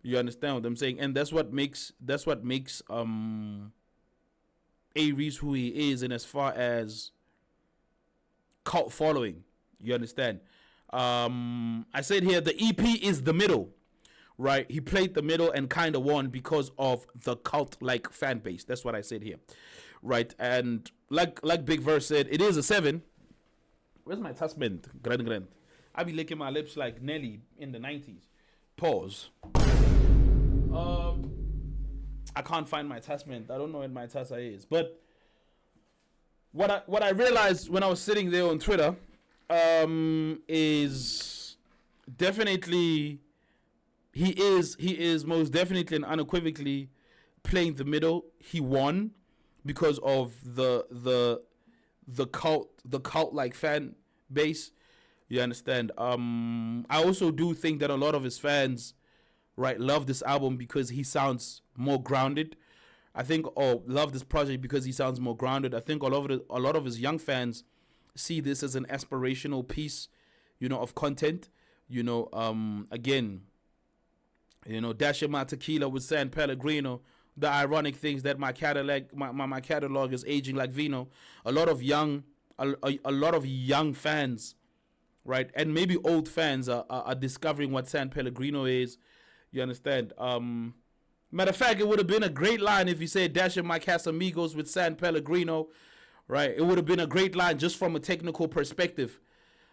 You understand what I'm saying? And that's what makes areece who he is, and as far as cult following. You understand? I said here the EP is the middle, right? He played the middle and kind of won because of the cult-like fan base. That's what I said here, right? And like Big Verse said, it is a 7. Where's my testament? Grand. I be licking my lips like Nelly in the 90s. Pause. I can't find my testament. I don't know what my tessa is. But what I realized when I was sitting there on Twitter is definitely he is most definitely and unequivocally playing the middle. He won because of the cult like fan base. You understand? I also do think that a lot of his fans, right, love this album because he sounds more grounded. I think, love this project because he sounds more grounded. I think a lot of his young fans see this as an aspirational piece, you know, of content. You know, again, you know, dashing my tequila with San Pellegrino. The ironic things that my catalog is aging like vino. A lot of young fans, right, and maybe old fans are discovering what San Pellegrino is. You understand? Matter of fact, it would have been a great line if he said dashing my Casamigos with San Pellegrino, right? It would have been a great line just from a technical perspective.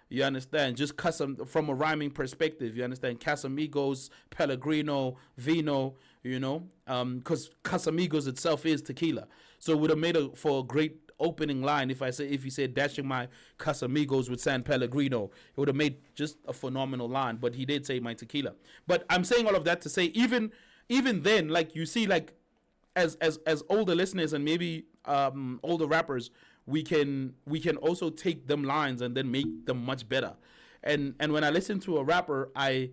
You understand? Just from a rhyming perspective. You understand? Casamigos, Pellegrino, vino. You know, because Casamigos itself is tequila, so it would have made for a great opening line, if he said dashing my Casamigos with San Pellegrino, it would have made just a phenomenal line. But he did say my tequila. But I'm saying all of that to say, even then, like you see, like as older listeners and maybe older rappers, we can also take them lines and then make them much better. And when I listen to a rapper, I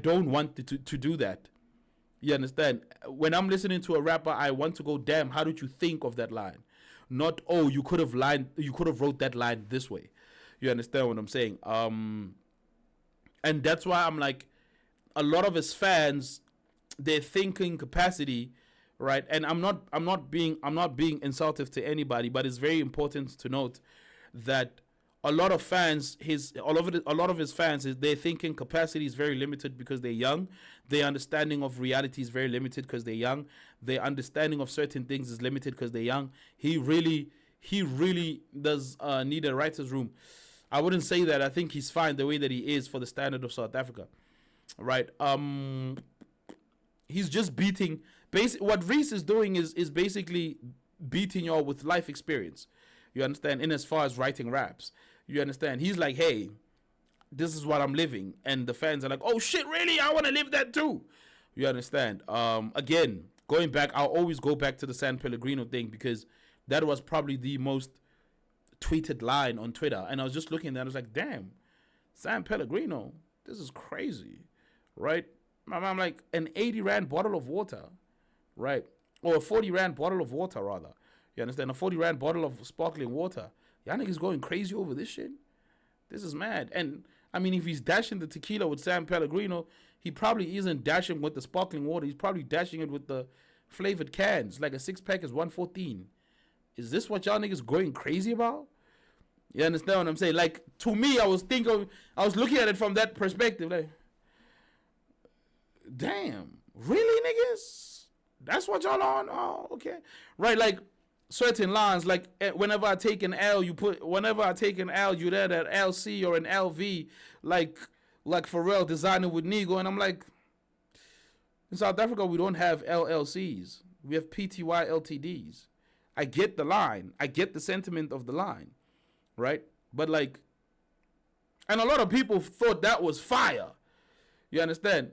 don't want to do that. You understand? When I'm listening to a rapper, I want to go, damn, how did you think of that line? Not, oh, you could have wrote that line this way. You understand what I'm saying? And that's why I'm like, a lot of his fans, their thinking capacity, right? And I'm not being insultive to anybody, but it's very important to note that a lot of fans, a lot of his fans, their thinking capacity is very limited because they're young. Their understanding of reality is very limited because they're young. Their understanding of certain things is limited because they're young. He really does need a writer's room. I wouldn't say that. I think he's fine the way that he is for the standard of South Africa, right? He's just beating. What Reece is doing is basically beating y'all with life experience. You understand? In as far as writing raps, you understand? He's like, hey, this is what I'm living. And the fans are like, oh shit, really? I want to live that too. You understand? Again, going back, I'll always go back to the San Pellegrino thing because that was probably the most tweeted line on Twitter. And I was just looking at that. I was like, damn, San Pellegrino, this is crazy, right? I'm like, an 80 Rand bottle of water, right? Or a 40 Rand bottle of water, rather. You understand? A 40 Rand bottle of sparkling water. Y'all niggas going crazy over this shit? This is mad. And, I mean, if he's dashing the tequila with San Pellegrino, he probably isn't dashing with the sparkling water. He's probably dashing it with the flavored cans. Like a 6-pack is 114. Is this what y'all niggas going crazy about? You understand what I'm saying? Like, to me, I was looking at it from that perspective. Like, damn, really, niggas? That's what y'all on? Oh, okay. Right, like, certain lines, like, whenever I take an L, you add an LC or an LV, like Pharrell designing with Nigo, and I'm like, in South Africa, we don't have LLCs. We have PTY LTDs. I get the line. I get the sentiment of the line, right? But, like, and a lot of people thought that was fire. You understand?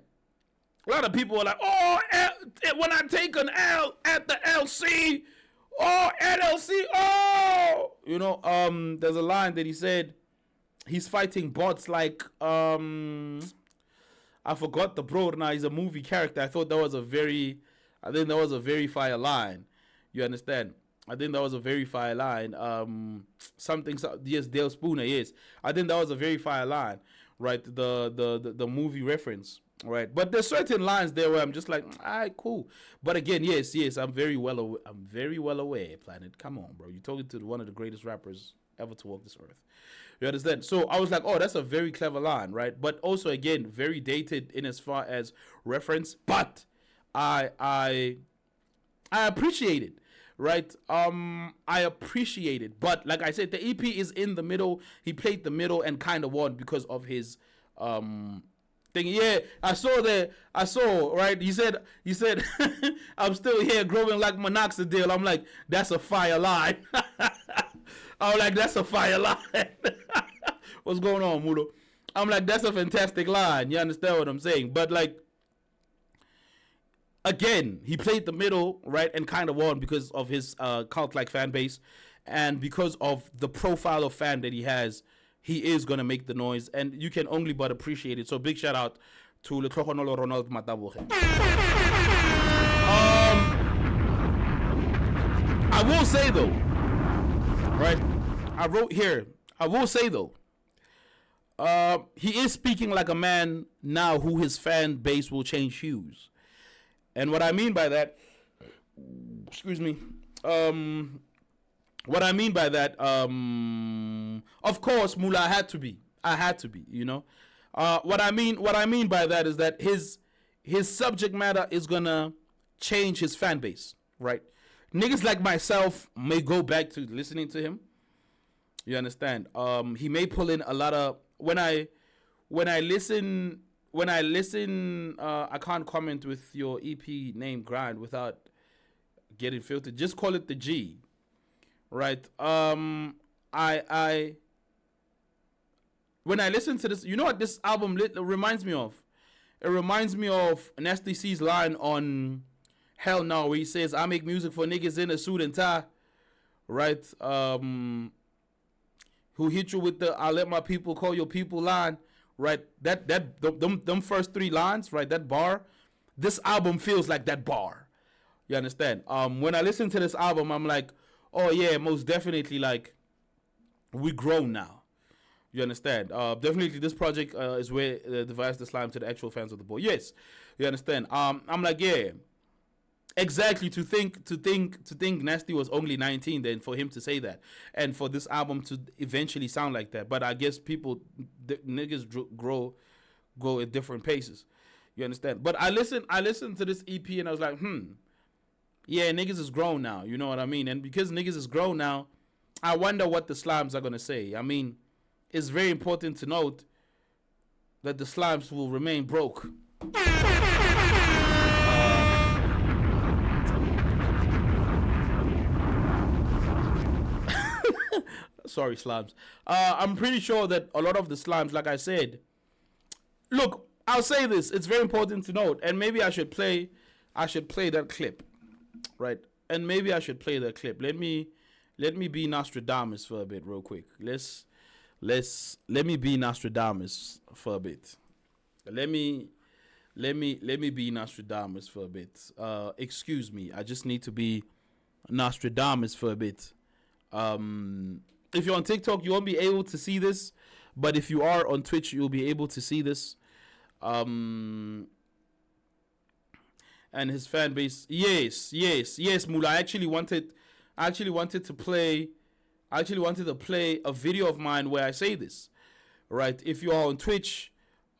A lot of people are like, oh, when I take an L at the LC, oh, LLC, oh. You know, there's a line that he said, he's fighting bots like, I forgot the bro now, he's a movie character. I think that was a very fire line. You understand? I think that was a very fire line. Yes, Dale Spooner, yes. I think that was a very fire line, right? The movie reference, right? But there's certain lines there where I'm just like, all right, cool. But again, yes, I'm very well aware, Planet. Come on, bro. You're talking to one of the greatest rappers ever to walk this earth. You understand? So I was like, oh, that's a very clever line, right? But also, again, very dated in as far as reference. But I appreciate it. Right, I appreciate it, but like I said, the EP is in the middle. He played the middle and kind of won because of his thing. Yeah, I saw, right? He said, I'm still here growing like minoxidil. I'm like, that's a fire line. I'm like, that's a fire line. What's going on, Mudo? I'm like, that's a fantastic line. You understand what I'm saying? But like, again, he played the middle, right, and kind of won because of his cult-like fan base and because of the profile of fan that he has. He is going to make the noise, and you can only but appreciate it. So big shout-out to Le Tlogonolo Ronald Mataboge. I will say, though, right, I wrote here, I will say, though, he is speaking like a man now who his fan base will change hues. And what I mean by that, excuse me, what I mean by that, of course, Mula, I had to be, you know. What I mean by that is that his subject matter is gonna change his fan base, right? Niggas like myself may go back to listening to him. You understand? He may pull in a lot of when I listen. I can't comment with your EP name Grind without getting filtered. Just call it the G, right? I when I listen to this, you know what this album reminds me of? It reminds me of Nasty C's line on Hell No, where he says, "I make music for niggas in a suit and tie," right? Who hit you with the "I let my people call your people" line, right? Them first three lines, right? That bar, this album feels like that bar. You understand? When I listen to this album, I'm like, oh yeah, most definitely, like, we grown now. You understand? Definitely, this project is where divides the slime to the actual fans of the boy. Yes, you understand? I'm like, yeah, exactly. To think Nasty was only 19, then for him to say that, and for this album to eventually sound like that. But I guess niggas grow at different paces. You understand? But I listened to this EP and I was like, yeah, niggas is grown now. You know what I mean? And because niggas is grown now, I wonder what the slimes are gonna say. I mean, it's very important to note that the slimes will remain broke. Sorry, slimes. I'm pretty sure that a lot of the slimes, like I said, look, I'll say this. It's very important to note, and maybe I should play that clip, right? And maybe I should play that clip. Let me be Nostradamus for a bit, real quick. Let me be Nostradamus for a bit. Let me be Nostradamus for a bit. Excuse me. I just need to be Nostradamus for a bit. If you're on TikTok, you won't be able to see this, but if you are on Twitch, you'll be able to see this. And his fan base, yes, Mula. I actually wanted to play a video of mine where I say this, right? If you are on Twitch,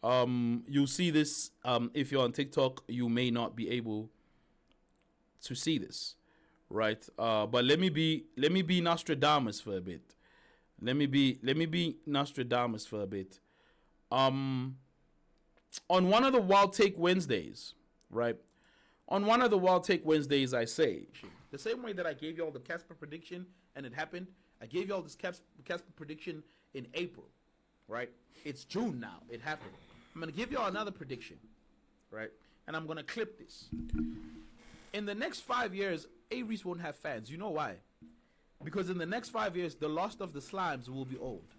you'll see this. If you're on TikTok, you may not be able to see this, right? But let me be Nostradamus for a bit. Let me be Nostradamus for a bit. On one of the Wild Take Wednesdays, right? On one of the Wild Take Wednesdays, I say, the same way that I gave y'all the Casper prediction and it happened, I gave y'all this Casper prediction in April, right? It's June now. It happened. I'm going to give y'all another prediction, right? And I'm going to clip this. In the next 5 years, Areece won't have fans. You know why? Because in the next 5 years, the last of the slimes will be old.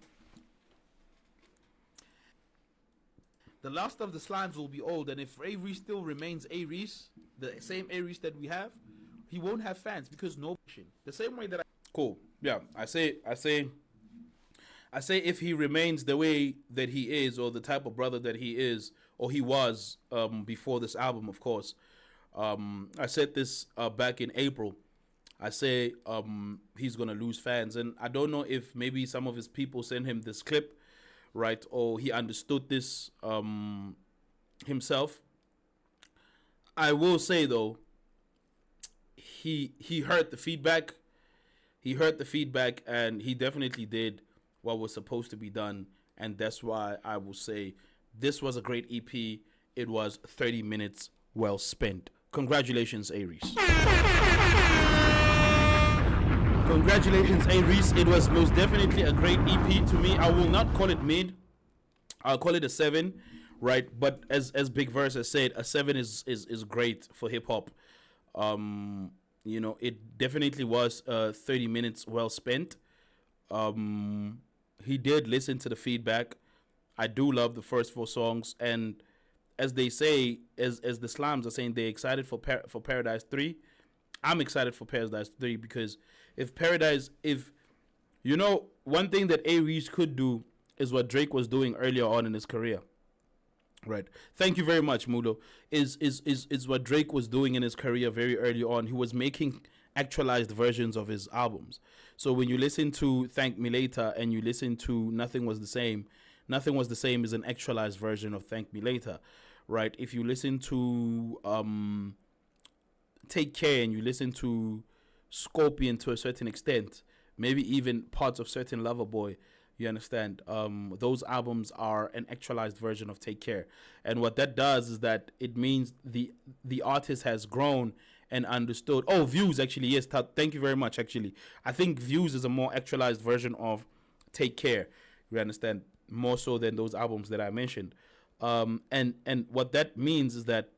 The last of the slimes will be old, and if Areece still remains Areece, the same Areece that we have, he won't have fans because no. The same way that cool, yeah. I say, if he remains the way that he is, or the type of brother that he is, or he was before this album, of course. I said this back in April. I say he's gonna lose fans, and I don't know if maybe some of his people sent him this clip, right, or he understood this himself. I will say though, he heard the feedback. He heard the feedback, and he definitely did what was supposed to be done, and that's why I will say this was a great EP. It was 30 minutes well spent. Congratulations, Areece. Congratulations, Areece. It was most definitely a great EP to me. I will not call it mid. I'll call it a 7, right? But as Big Verse has said, a 7 is great for hip hop. You know, it definitely was 30 minutes well spent. He did listen to the feedback. I do love the first 4 songs, and as they say, as the Slimes are saying, they're excited for Paradise 3. I'm excited for Paradise 3 because if you know, one thing that Areece could do is what Drake was doing earlier on in his career. Right. Thank you very much, Mudo. Is what Drake was doing in his career very early on. He was making actualized versions of his albums. So when you listen to Thank Me Later and you listen to Nothing Was the Same is an actualized version of Thank Me Later. Right. If you listen to Take Care and you listen to Scorpion to a certain extent, maybe even parts of certain Lover Boy, you understand, those albums are an actualized version of Take Care. And what that does is that it means the artist has grown and understood. Oh, Views, actually, yes. Thank you very much, actually. I think Views is a more actualized version of Take Care. You understand? More so than those albums that I mentioned. And what that means is that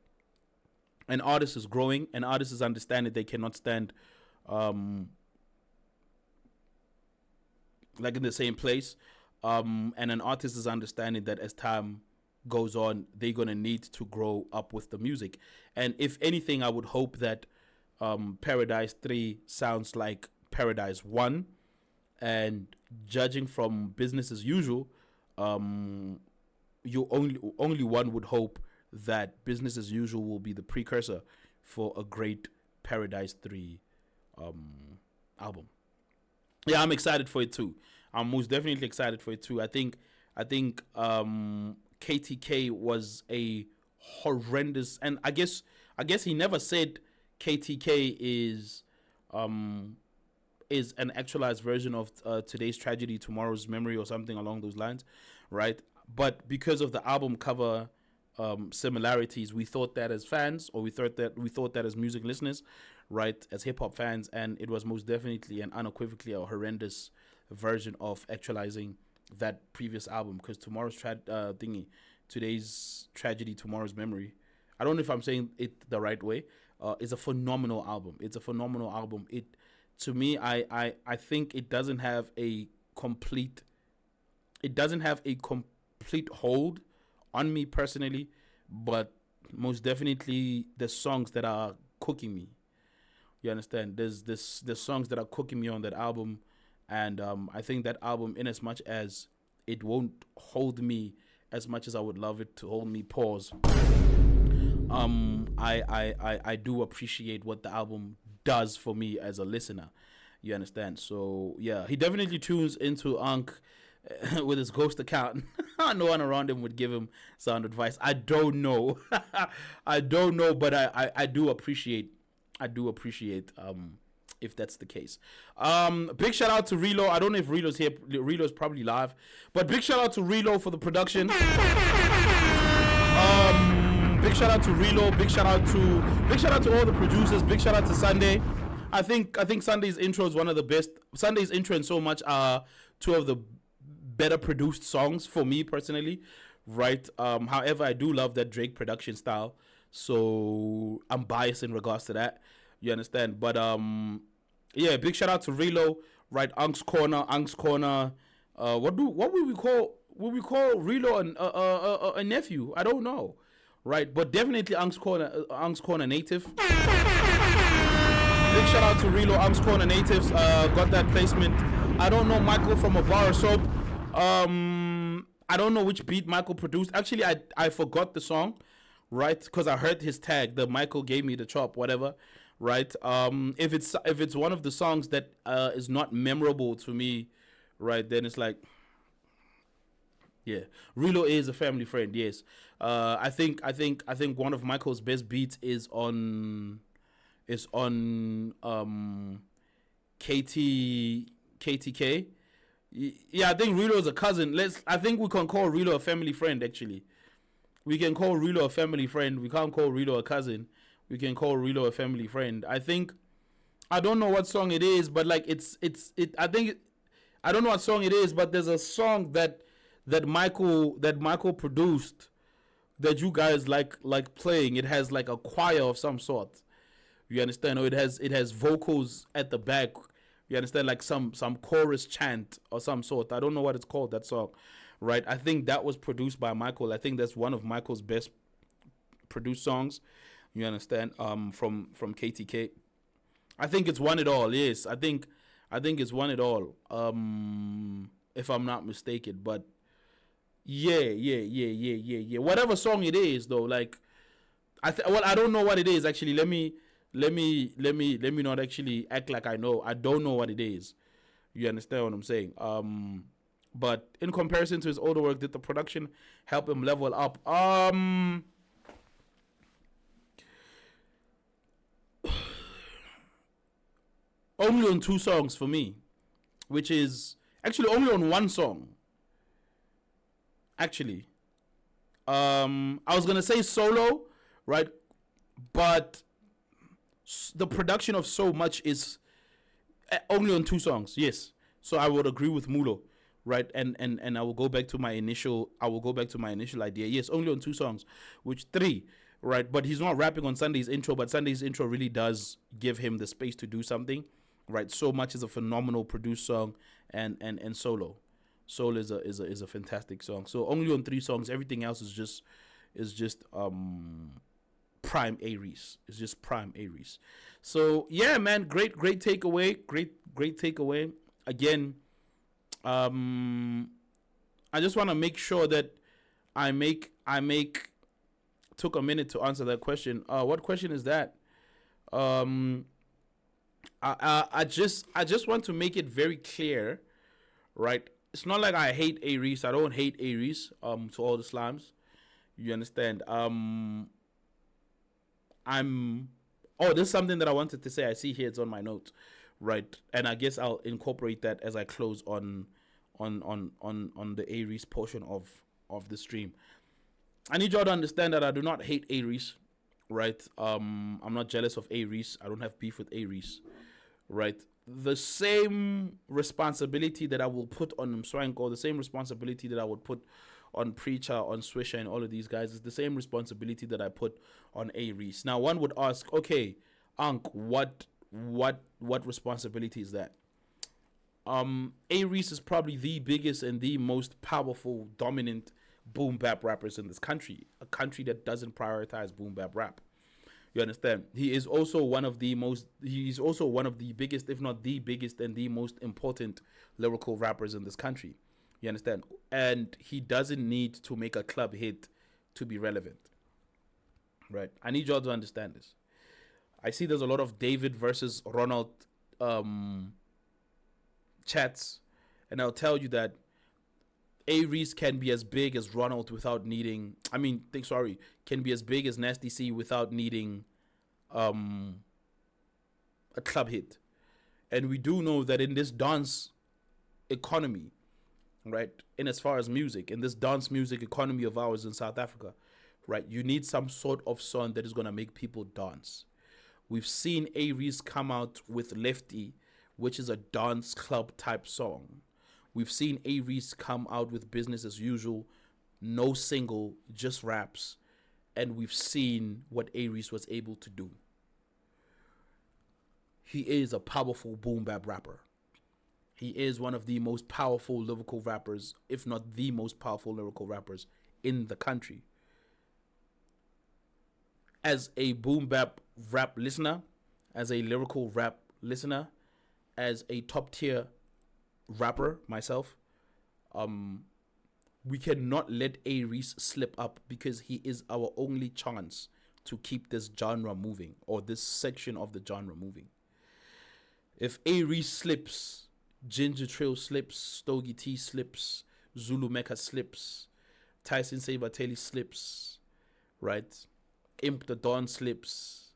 an artist is growing, an artist is understanding they cannot stand like in the same place. And an artist is understanding that as time goes on, they're gonna need to grow up with the music. And if anything, I would hope that Paradise 3 sounds like Paradise 1. And judging from business as usual, you only one would hope that business as usual will be the precursor for a great Paradise 3 album. Yeah, I'm excited for it too. I'm most definitely excited for it too. I think KTK was a horrendous, and I guess he never said KTK is an actualized version of Today's Tragedy, Tomorrow's Memory, or something along those lines, right? But because of the album cover similarities, we thought that as fans, or we thought that as music listeners, right, as hip hop fans, and it was most definitely and unequivocally a horrendous version of actualizing that previous album. Because Today's Tragedy, Tomorrow's Memory, I don't know if I'm saying it the right way, is a phenomenal album. It's a phenomenal album. It, to me, I think it doesn't have a complete hold on me personally, but most definitely the songs that are cooking me. You understand? There's songs that are cooking me on that album, and I think that album, in as much as it won't hold me as much as I would love it to hold me, pause. I do appreciate what the album does for me as a listener. You understand? So yeah, he definitely tunes into Unc with his ghost account. No one around him would give him sound advice. I don't know. I don't know, but I do appreciate if that's the case. Big shout out to Relo. I don't know if Relo's here. Relo's probably live, but big shout out to Relo for the production. Big shout out to Relo. Big shout out to all the producers. Big shout out to Sunday. I think Sunday's intro is one of the best. Sunday's intro and So Much are two of the better produced songs for me personally, right? However, I do love that Drake production style, so I'm biased in regards to that. You understand? But yeah, big shout out to Relo, right? Unc's Corner. What would we call Relo a nephew? I don't know, right? But definitely Unc's Corner native. Big shout out to Relo, Unc's Corner natives. Got that placement. I don't know Michael from a bar of soap. I don't know which beat Michael produced. Actually, I forgot the song, right? Because I heard his tag. The Michael gave me the chop, whatever, right? If it's one of the songs that is not memorable to me, right? Then it's like, yeah, Relo is a family friend. Yes, I think one of Michael's best beats is on KTK. Yeah, I think Relo is a cousin. I think we can call Relo a family friend. Actually, we can call Relo a family friend. We can't call Relo a cousin. We can call Relo a family friend. I don't know what song it is, but like I don't know what song it is, but there's a song that Michael produced that you guys like playing. It has like a choir of some sort. You understand? Or it has vocals at the back. You understand? Like some chorus chant or some sort. I don't know what it's called, that song, right? I think that was produced by Michael. I think that's one of Michael's best produced songs. You understand? From KTK. I think it's One It All. Yes, I think it's One It All. If I'm not mistaken, but yeah. Whatever song it is, though, like I don't know what it is actually. Let me not actually act like I know. I don't know what it is. You understand what I'm saying? But in comparison to his older work, did the production help him level up? Only on 2 songs for me, which is actually only on 1 song. Actually, I was gonna say Solo, right? But the production of So Much is only on 2 songs. Yes. So I would agree with Mulo, right? And I will go back to my initial idea. Yes, only on 2 songs, which 3, right? But he's not rapping on Sunday's intro, but Sunday's intro really does give him the space to do something, right? So Much is a phenomenal produced song, and Solo. Soul is a fantastic song. So only on 3 songs, everything else is just prime areece. It's just prime areece. So yeah, man, great takeaway. Great takeaway. Again, I just want to make sure that I took a minute to answer that question. What question is that? I just want to make it very clear, right? It's not like I hate areece. I don't hate areece. To all the slimes, you understand? This is something that I wanted to say. I see here it's on my notes, right? And I guess I'll incorporate that as I close on the areece portion of the stream. I need y'all to understand that I do not hate areece, right? I'm not jealous of areece. I don't have beef with areece, right? The same responsibility that I will put on Mswanko, the same responsibility that I would put on Preacher, on Swisher, and all of these guys is the same responsibility that I put on areece. Now, one would ask, okay, Unc, what responsibility is that? Areece is probably the biggest and the most powerful, dominant boom bap rappers in this country, a country that doesn't prioritize boom bap rap. You understand? He's also one of the biggest, if not the biggest, and the most important lyrical rappers in this country. You understand? And he doesn't need to make a club hit to be relevant. Right? I need y'all to understand this. I see there's a lot of David versus Ronald chats, and I'll tell you that areece can be as big as Ronald without needing, can be as big as Nasty C without needing a club hit. And we do know that in this dance economy, right, in as far as music, in this dance music economy of ours in South Africa, right, you need some sort of song that is going to make people dance. We've seen areece come out with Lefty, which is a dance club type song. We've seen areece come out with Business as Usual, no single, just raps. And we've seen what areece was able to do. He is a powerful boom bap rapper. He is one of the most powerful lyrical rappers, if not the most powerful lyrical rappers in the country. As a boom bap rap listener, as a lyrical rap listener, as a top tier rapper myself, we cannot let areece slip up, because he is our only chance to keep this genre moving, or this section of the genre moving. If areece slips, Ginger Trail slips, Stogie T slips, Zulu Mecca slips, Tyson Sabatelli slips, right? Imp the Dawn slips,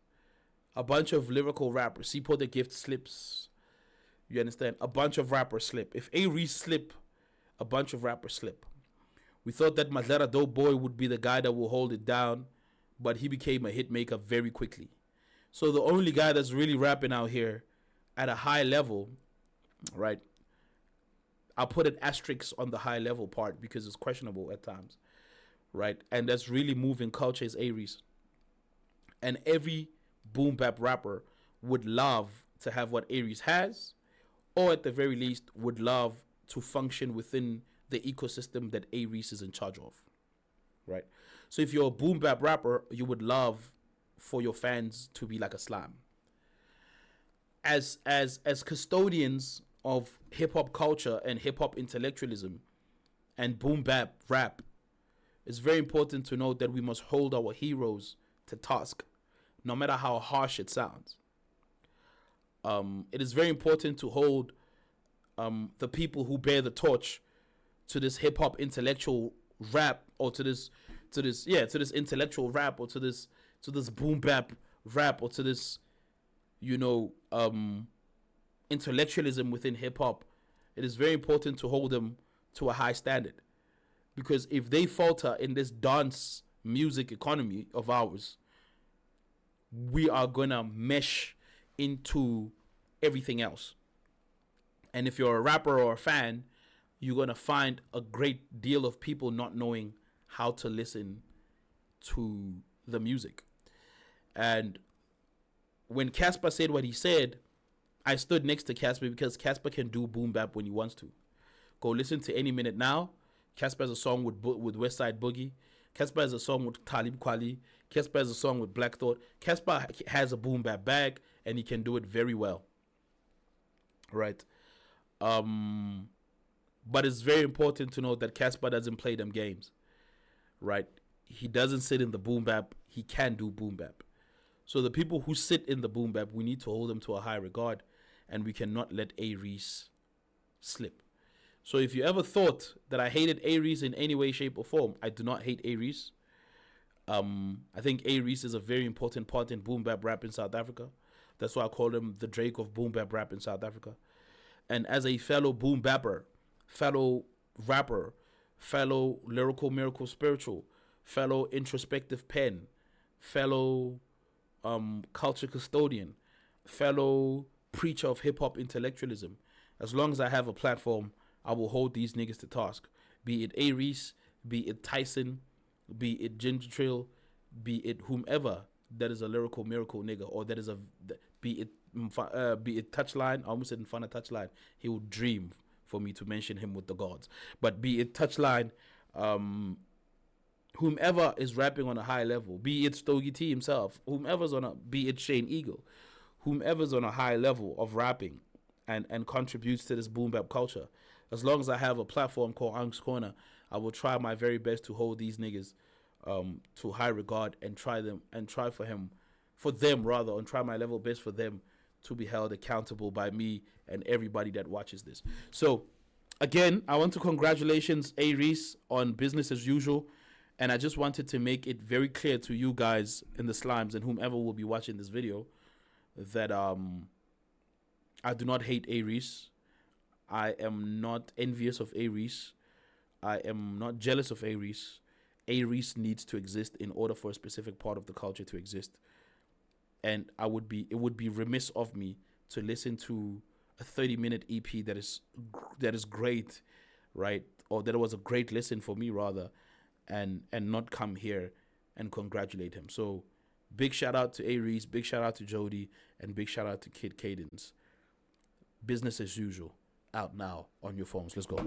a bunch of lyrical rappers, Sipo the Gift slips. You understand? A bunch of rappers slip. If areece slip, a bunch of rappers slip. We thought that Madlera Dope Boy would be the guy that will hold it down, but he became a hit maker very quickly. So the only guy that's really rapping out here at a high level, right? I'll put an asterisk on the high level part because it's questionable at times, right? And that's really moving culture is areece. And every boom bap rapper would love to have what areece has, or at the very least would love to function within the ecosystem that areece is in charge of, right? So if you're a boom bap rapper, you would love for your fans to be like a Slam. As custodians of hip hop culture and hip hop intellectualism and boom bap rap, it's very important to note that we must hold our heroes to task, no matter how harsh it sounds. It is very important to hold the people who bear the torch to this hip hop intellectual rap, or to this intellectual rap, or to this boom bap rap, or to this, intellectualism within hip hop. It is very important to hold them to a high standard, because if they falter in this dance music economy of ours, we are gonna mesh into everything else. And if you're a rapper or a fan, you're gonna find a great deal of people not knowing how to listen to the music. And when Casper said what he said, I stood next to Casper because Casper can do boom bap when he wants to. Go listen to Any Minute Now. Casper has a song with West Side Boogie. Casper has a song with Talib Kweli. Casper has a song with Black Thought. Casper has a boom bap bag, and he can do it very well. Right. But it's very important to note that Casper doesn't play them games. Right. He doesn't sit in the boom bap. He can do boom bap. So the people who sit in the boom bap, we need to hold them to a high regard, and we cannot let Areece slip. So if you ever thought that I hated Areece in any way, shape, or form, I do not hate Areece. I think Areece is a very important part in boom bap rap in South Africa. That's why I call him the Drake of boom bap rap in South Africa. And as a fellow boom bapper, fellow rapper, fellow lyrical miracle spiritual, fellow introspective pen, fellow culture custodian, fellow preacher of hip-hop intellectualism, as long as I have a platform, I will hold these niggas to task. Be it Areece, be it Tyson, be it Ginger Trail, be it whomever that is a lyrical miracle nigga, or that is be it Touchline. I almost said in front of Touchline. He would dream for me to mention him with the gods. But be it Touchline, whomever is rapping on a high level, be it Stogie T himself, be it Shane Eagle, whomever's on a high level of rapping and contributes to this boom bap culture. As long as I have a platform called UNC'S Corner, I will try my very best to hold these niggas to high regard and try them and try for them and try my level best for them to be held accountable by me and everybody that watches this. So again, I want to congratulations Areece on Business as Usual, and I just wanted to make it very clear to you guys in the slimes and whomever will be watching this video that I do not hate Areece. I am not envious of Areece. I am not jealous of Areece. Areece needs to exist in order for a specific part of the culture to exist. And it would be remiss of me to listen to a 30-minute EP that is great, right? Or that was a great listen for me rather, and not come here and congratulate him. So big shout out to Areece, big shout out to Jody, and big shout out to Kid Cadence. Business as Usual, out now on your phones. Let's go.